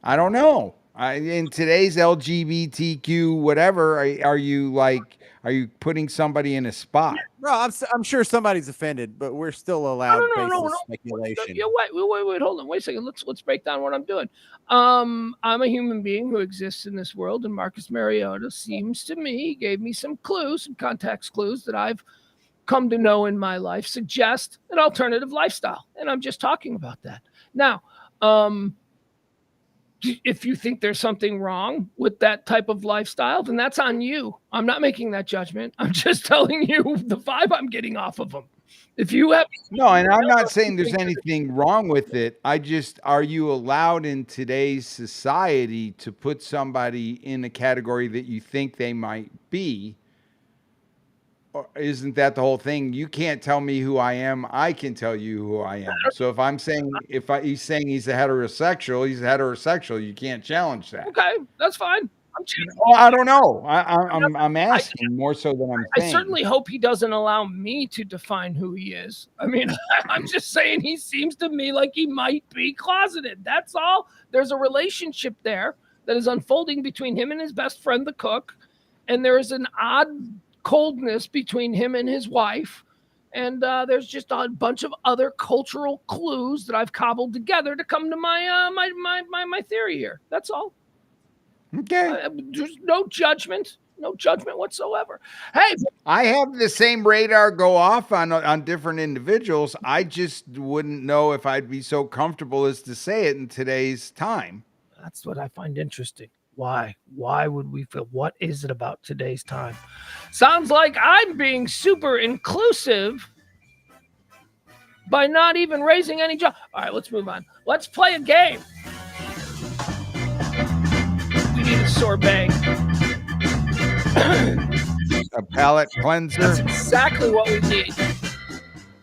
I don't know. In today's LGBTQ whatever, are you putting somebody in a spot? Bro, I'm sure somebody's offended, but we're still allowed baseless speculation. Yeah, wait, hold on, wait a second. Let's break down what I'm doing. I'm a human being who exists in this world, and Marcus Mariota seems to me gave me some context clues that I've come to know in my life suggest an alternative lifestyle, and I'm just talking about that now. If you think there's something wrong with that type of lifestyle, then that's on you. I'm not making that judgment. I'm just telling you the vibe I'm getting off of them. If you have no, and I'm not saying there's anything wrong with it. Are you allowed in today's society to put somebody in a category that you think they might be? Or isn't that the whole thing? You can't tell me who I am. I can tell you who I am. So if I'm saying he's saying he's a heterosexual, he's a heterosexual. You can't challenge that. Okay, that's fine. I don't know. I'm asking more so than I'm saying. I certainly hope he doesn't allow me to define who he is. I mean, I'm just saying he seems to me like he might be closeted. That's all. There's a relationship there that is unfolding between him and his best friend, the cook, and there's an odd coldness between him and his wife. And there's just a bunch of other cultural clues that I've cobbled together to come to my theory here. That's all. Okay. There's no judgment whatsoever. Hey, I have the same radar go off on different individuals. I just wouldn't know if I'd be so comfortable as to say it in today's time. That's what I find interesting. Why would we feel? What is it about today's time? Sounds like I'm being super inclusive by not even raising any job. All right, let's move on. Let's play a game. We need a sorbet. A palate cleanser. That's exactly what we need.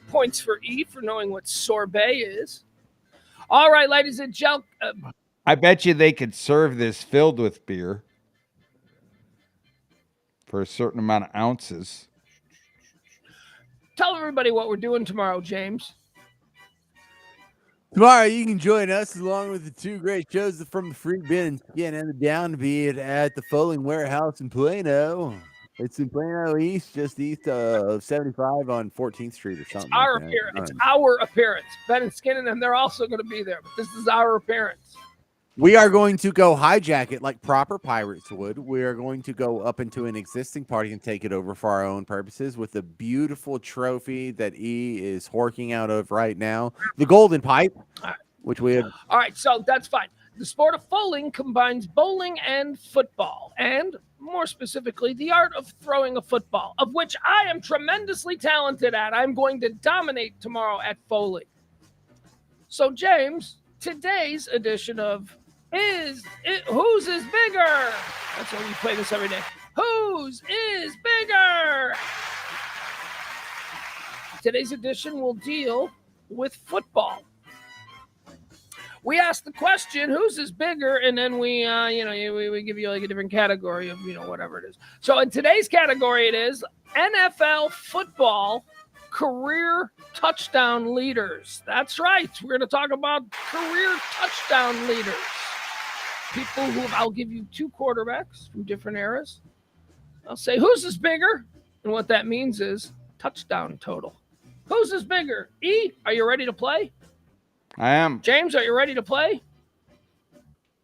Points for E for knowing what sorbet is. All right, ladies and gentlemen. I bet you they could serve this filled with beer for a certain amount of ounces. Tell everybody what we're doing tomorrow, James. Tomorrow, you can join us along with the two great shows from the Free Bin and Skin and the Downbeat at the Folding Warehouse in Plano. It's in Plano East, just east of 75 on 14th Street or something. It's our appearance. Ben and Skin and them, they're also going to be there, but this is our appearance. We are going to go hijack it like proper pirates would. We are going to go up into an existing party and take it over for our own purposes with a beautiful trophy that E is horking out of right now. The Golden Pipe, which we have. All right, so that's fine. The sport of bowling combines bowling and football, and more specifically, the art of throwing a football, of which I am tremendously talented at. I'm going to dominate tomorrow at bowling. So, James, today's edition of Whose is Bigger? That's why we play this every day. Whose is Bigger? Today's edition will deal with football. We ask the question, whose is bigger? And then we give you like a different category of, whatever it is. So in today's category, it is NFL football career touchdown leaders. That's right. We're going to talk about career touchdown leaders. People I'll give you two quarterbacks from different eras. I'll say, whose is bigger? And what that means is touchdown total. Whose is bigger? E, are you ready to play? I am. James, are you ready to play?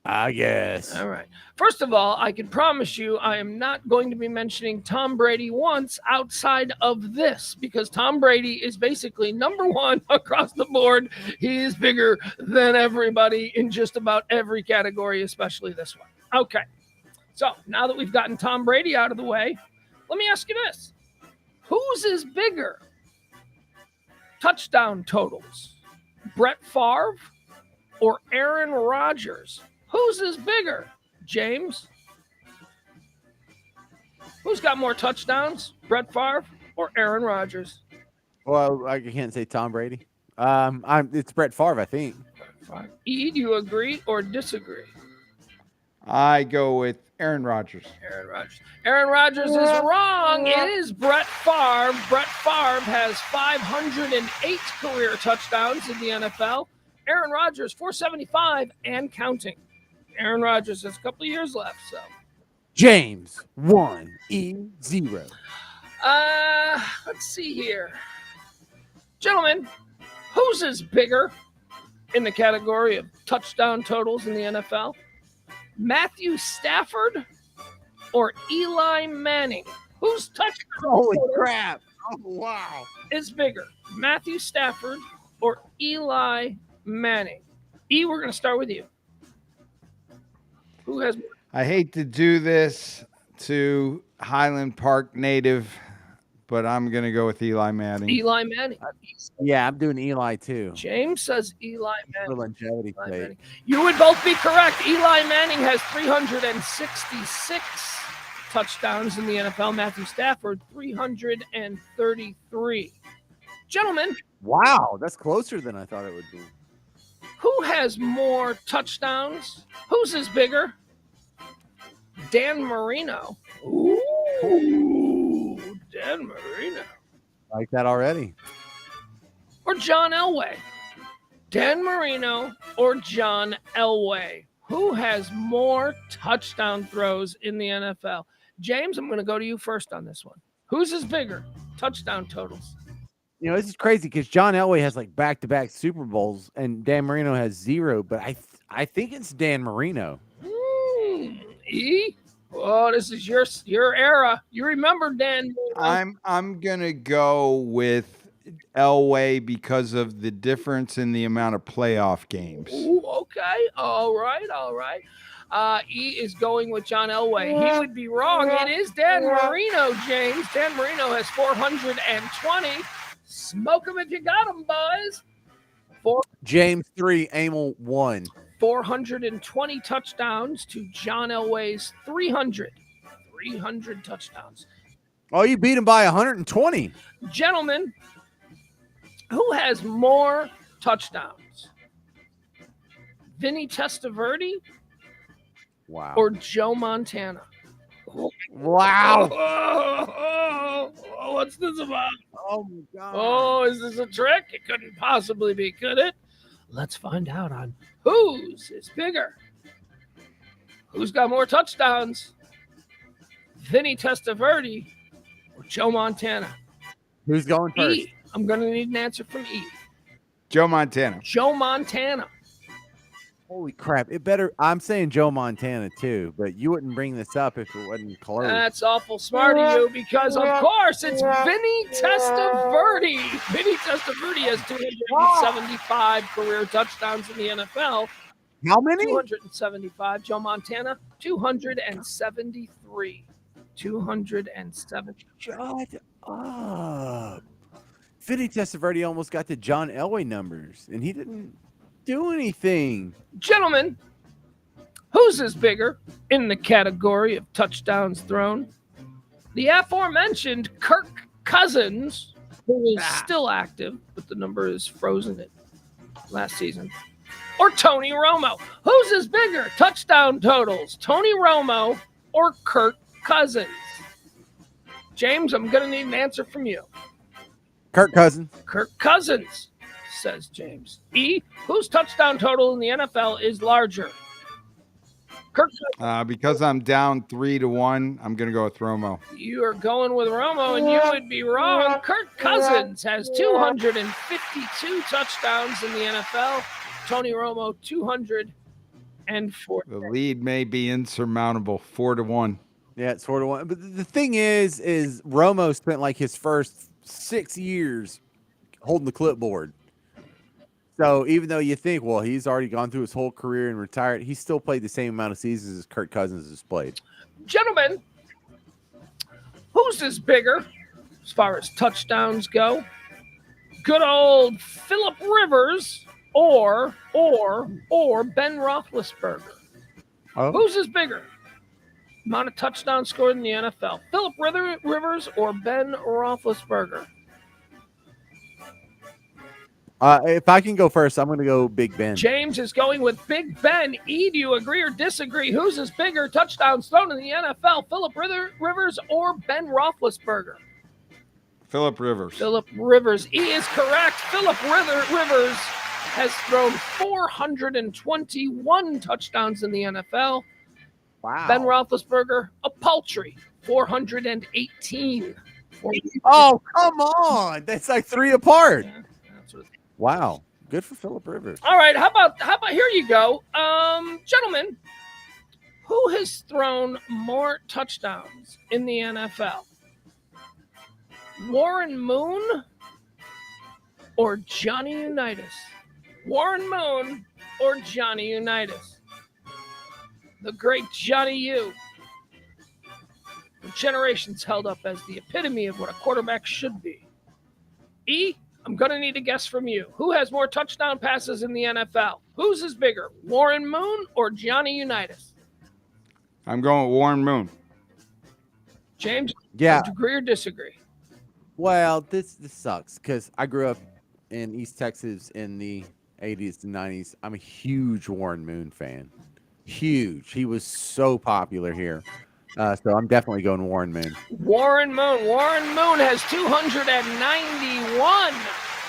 I guess. All right. First of all, I can promise you I am not going to be mentioning Tom Brady once outside of this because Tom Brady is basically number one across the board. He is bigger than everybody in just about every category, especially this one. Okay. So now that we've gotten Tom Brady out of the way, let me ask you this. Whose is bigger? Touchdown totals. Brett Favre or Aaron Rodgers? Whose is bigger? James? Who's got more touchdowns? Brett Favre or Aaron Rodgers? Well, I can't say Tom Brady. It's Brett Favre, I think. E, do you agree or disagree? I go with Aaron Rodgers. Aaron Rodgers. Aaron Rodgers is wrong. It is Brett Favre. Brett Favre has 508 career touchdowns in the NFL. Aaron Rodgers, 475 and counting. Aaron Rodgers has a couple of years left, so. James 1, E 0. Let's see here. Gentlemen, whose is bigger in the category of touchdown totals in the NFL? Matthew Stafford or Eli Manning? Whose touchdown Holy total crap. Oh, wow. is bigger? Matthew Stafford or Eli Manning? E, we're going to start with you. Who has more? I hate to do this to Highland Park native, but I'm going to go with Eli Manning. Eli Manning. Yeah, I'm doing Eli too. James says Eli For Manning. longevity Eli sake. Manning. You would both be correct. Eli Manning has 366 touchdowns in the NFL. Matthew Stafford, 333. Gentlemen, Wow, that's closer than I thought it would be. who has more touchdowns? Whose is bigger? Dan Marino. Ooh, Dan Marino. Like that already. Or John Elway? Dan Marino or John Elway? Who has more touchdown throws in the NFL? James, I'm going to go to you first on this one. Whose is bigger? Touchdown totals. You know, this is crazy because John Elway has like back-to-back Super Bowls and Dan Marino has 0, but I think it's Dan Marino. E? Oh, this is your era. You remember Dan Marino. I'm going to go with Elway because of the difference in the amount of playoff games. Ooh, okay. All right. E is going with John Elway. He would be wrong. It is Dan Marino, James. Dan Marino has 420. Smoke them if you got them, boys. James 3, Amel 1. 420 touchdowns to John Elway's 300. 300 touchdowns. Oh, you beat him by 120. Gentlemen, who has more touchdowns? Vinny Testaverde Wow. or Joe Montana? Wow. Oh, what's this about? Oh, my God. Oh, is this a trick? It couldn't possibly be, could it? Let's find out on whose is bigger. Who's got more touchdowns? Vinny Testaverde or Joe Montana? Who's going first? E. I'm going to need an answer from E. Joe Montana. Joe Montana. Holy crap. I'm saying Joe Montana too, but you wouldn't bring this up if it wasn't close. That's awful smart of you because, of course, it's Vinny Testaverde. Vinny Testaverde has 275 career touchdowns in the NFL. How many? 275. Joe Montana, 273. 270. Shut up. Vinny Testaverde almost got the John Elway numbers, and he didn't do anything. Gentlemen, whose is bigger in the category of touchdowns thrown? The aforementioned Kirk Cousins, who is still active, but the number is frozen at last season, or Tony Romo? Whose is bigger? Touchdown totals, Tony Romo or Kirk Cousins? James, I'm going to need an answer from you. Kirk Cousins. Kirk Cousins, says James. E, whose touchdown total in the NFL is larger? Kirk Cousins. Because I'm down 3-1, I'm going to go with Romo. You are going with Romo, and you would be wrong. Kirk Cousins has 252 touchdowns in the NFL. Tony Romo, 273. and 4. The lead may be insurmountable, 4-1. Yeah, it's 4-1. But the thing is Romo spent like his first 6 years holding the clipboard. So even though you think, well, he's already gone through his whole career and retired, he still played the same amount of seasons as Kirk Cousins has played. Gentlemen, whose is bigger as far as touchdowns go? Good old Phillip Rivers or Ben Roethlisberger? Oh. Whose is bigger? Amount of touchdowns scored in the NFL. Phillip Rivers or Ben Roethlisberger? If I can go first, I'm going to go Big Ben. James is going with Big Ben. E, do you agree or disagree? Whose is bigger touchdowns thrown in the NFL? Phillip Rivers or Ben Roethlisberger? Phillip Rivers. Phillip Rivers. E is correct. Phillip Rivers has thrown 421 touchdowns in the NFL. Wow. Ben Roethlisberger, a paltry 418. Oh, come on. That's like 3 apart. Yeah, that's what Wow. Good for Phillip Rivers. All right, how about here you go. Gentlemen, who has thrown more touchdowns in the NFL? Warren Moon or Johnny Unitas? Warren Moon or Johnny Unitas? The great Johnny U. For generations held up as the epitome of what a quarterback should be. E, I'm going to need a guess from you. Who has more touchdown passes in the NFL? Whose is bigger, Warren Moon or Johnny Unitas? I'm going with Warren Moon. James, Yeah. do you agree or disagree? Well, this sucks because I grew up in East Texas in the 80s and 90s. I'm a huge Warren Moon fan. Huge. He was so popular here. So I'm definitely going Warren Moon. Warren Moon. Warren Moon has 291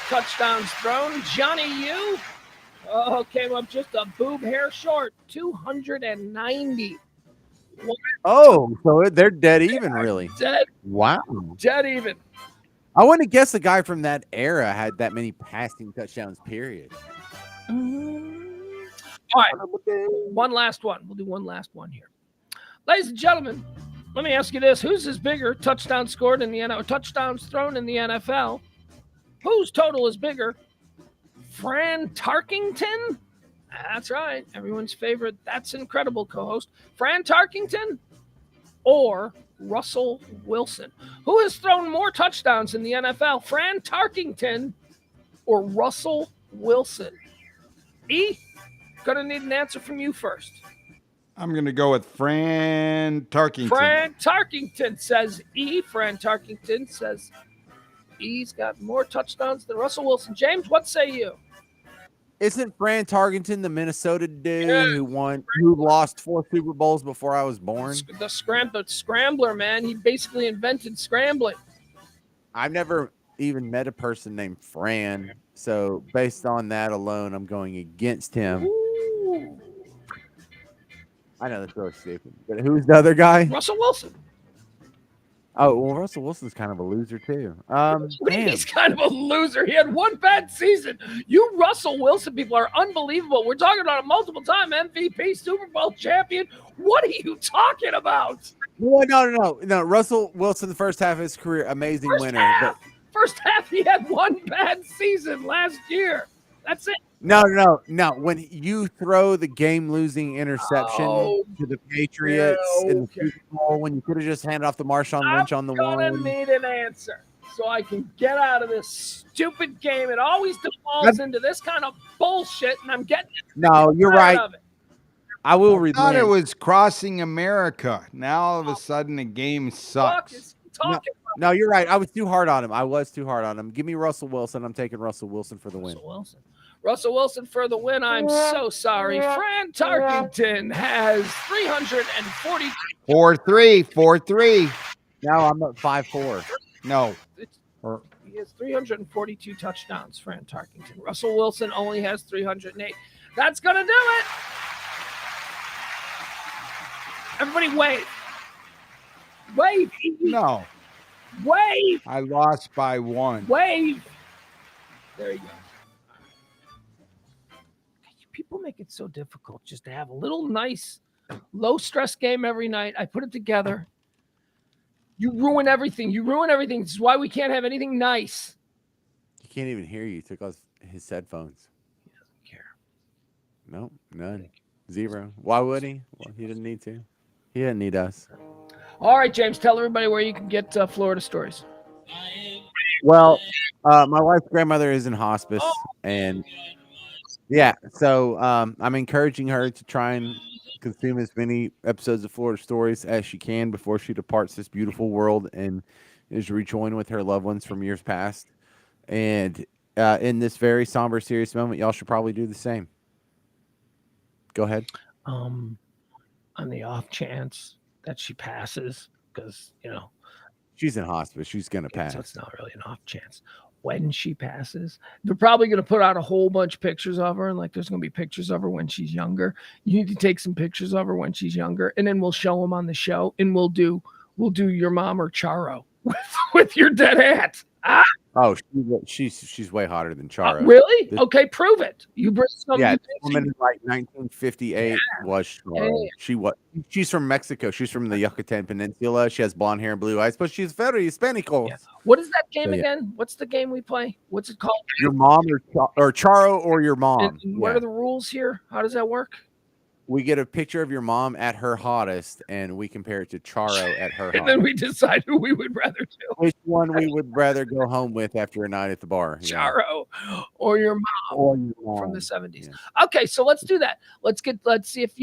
touchdowns thrown. Johnny U came up just a boob hair short, 290. Oh, so they're dead even, really. Dead. Wow. Dead even. I wouldn't guess a guy from that era had that many passing touchdowns, period. All right. One last one. We'll do one last one here. Ladies and gentlemen, let me ask you this. Whose is bigger touchdowns scored in the NFL, touchdowns thrown in the NFL? Whose total is bigger? Fran Tarkington? That's right. Everyone's favorite. That's incredible co-host. Fran Tarkington or Russell Wilson? Who has thrown more touchdowns in the NFL? Fran Tarkington or Russell Wilson? E, gonna need an answer from you first. I'm going to go with Fran Tarkington. Fran Tarkington says E. Fran Tarkington says E's got more touchdowns than Russell Wilson. James, what say you? Isn't Fran Tarkington the Minnesota dude who lost 4 Super Bowls before I was born? The scrambler, man. He basically invented scrambling. I've never even met a person named Fran. So based on that alone, I'm going against him. Ooh. I know that's really stupid. But who's the other guy? Russell Wilson. Oh, well, Russell Wilson's kind of a loser too. He's kind of a loser. He had one bad season. You Russell Wilson people are unbelievable. We're talking about a multiple-time MVP, Super Bowl champion. What are you talking about? Well, no. Russell Wilson, the first half of his career, amazing winner. First half, he had one bad season last year. That's it. No. When you throw the game-losing interception to the Patriots in the Super Bowl, when you could have just handed off to Marshawn Lynch on the one. I'm gonna need an answer so I can get out of this stupid game. It always devolves into this kind of bullshit, and I'm getting No, you're right. of it. I will I read. thought it was Crossing America. Now all of a sudden the game sucks. No, you're right. I was too hard on him. Give me Russell Wilson. I'm taking Russell Wilson for the win. Russell Wilson for the win. I'm so sorry. Fran Tarkington has 340. 4-3. Now I'm at 5-4. No. He has 342 touchdowns, Fran Tarkington. Russell Wilson only has 308. That's going to do it. Everybody wave. Wave. No. Wave. I lost by 1. Wave. There you go. People make it so difficult just to have a little nice, low-stress game every night. I put it together. You ruin everything. This is why we can't have anything nice. He can't even hear you. He took off his headphones. He doesn't care. Nope, none. Zero. Why would he? Well, he didn't need to. He didn't need us. All right, James, tell everybody where you can get Florida stories. Well, my wife's grandmother is in hospice, and yeah, so I'm encouraging her to try and consume as many episodes of Florida Stories as she can before she departs this beautiful world and is rejoined with her loved ones from years past. And in this very somber, serious moment, y'all should probably do the same. Go ahead. On the off chance that she passes, because she's in hospice, she's gonna pass. So it's not really an off chance. When she passes, they're probably going to put out a whole bunch of pictures of her, and like there's going to be pictures of her when she's younger. You need to take some pictures of her when she's younger, and then we'll show them on the show, and we'll do your mom or Charo with your dead aunt. Oh, she's way hotter than Charo. Really? Okay, prove it. You bring some. Yeah, this woman in like 1958 was Charo. Yeah. She's from Mexico. She's from the Yucatan Peninsula. She has blonde hair and blue eyes, but she's very Hispanico. Yeah. What is that game again? What's the game we play? What's it called? Your mom or Charo or your mom. And what are the rules here? How does that work? We get a picture of your mom at her hottest, and we compare it to Charo at her hottest. And then we decide who we would rather do. Which one we would rather go home with after a night at the bar. Charo or your mom, from the 70s. Yeah. Okay, so let's do that. Let's see if,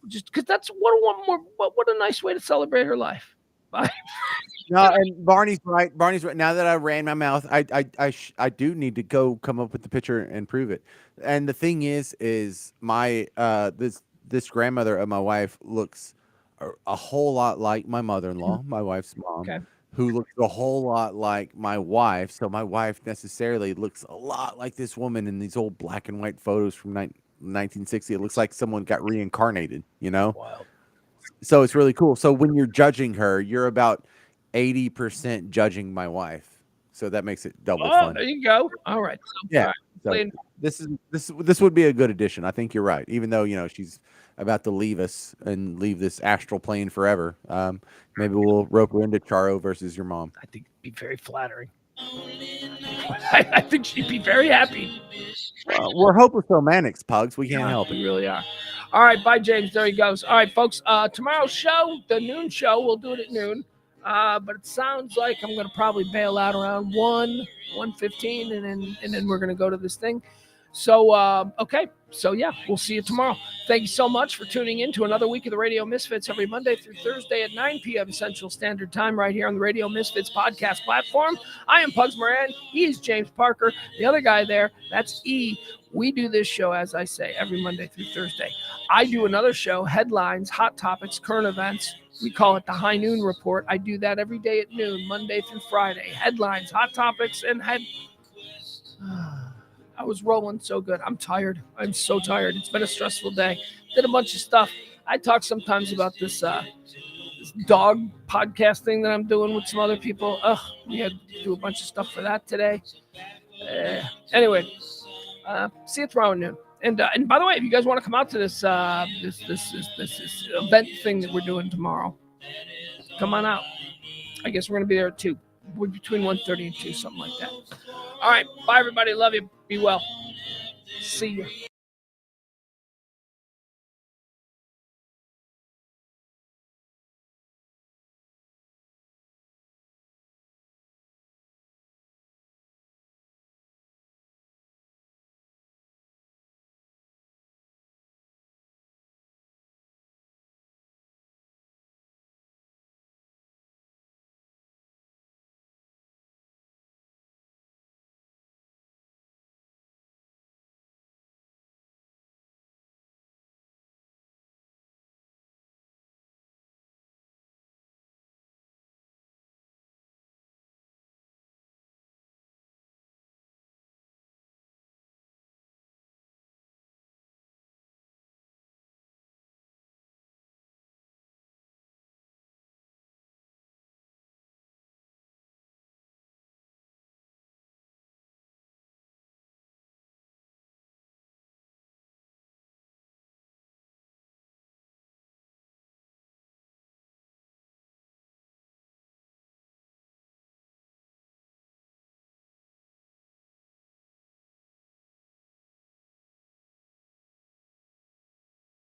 just because that's what a nice way to celebrate her life. Bye. No, and Barney's right. Now that I ran my mouth, I do need to go come up with the picture and prove it. And the thing is my this grandmother of my wife looks a whole lot like my mother-in-law, my wife's mom, who looks a whole lot like my wife. So my wife necessarily looks a lot like this woman in these old black and white photos from 1960. It looks like someone got reincarnated, Wow. So it's really cool. So when you're judging her, you're about 80% judging my wife. So that makes it double fun. There you go. All right. Yeah. So this would be a good addition. I think you're right. Even though, she's about to leave us and leave this astral plane forever. Maybe we'll rope her into Charo versus your mom. I think it'd be very flattering. I think she'd be very happy. We're hopeless romantics, Pugs. We can't help it. We really are. All right. Bye, James. There he goes. All right, folks. Tomorrow's show, the noon show, we'll do it at noon. But it sounds like I'm going to probably bail out around 1:15, and then we're going to go to this thing. So, okay. So, yeah, we'll see you tomorrow. Thank you so much for tuning in to another week of the Radio Misfits every Monday through Thursday at 9 p.m. Central Standard Time right here on the Radio Misfits podcast platform. I am Pugs Moran. He is James Parker. The other guy there, that's E. We do this show, as I say, every Monday through Thursday. I do another show, Headlines, Hot Topics, Current Events. We call it the High Noon Report. I do that every day at noon, Monday through Friday. Headlines, Hot Topics, and I was rolling so good. I'm tired. I'm so tired. It's been a stressful day. Did a bunch of stuff. I talk sometimes about this dog podcast thing that I'm doing with some other people. We had to do a bunch of stuff for that today. Anyway, see you tomorrow at noon. And by the way, if you guys want to come out to this event thing that we're doing tomorrow, come on out. I guess we're going to be there at 2. We're between 1:30 and 2, something like that. All right. Bye, everybody. Love you. Be well. See you.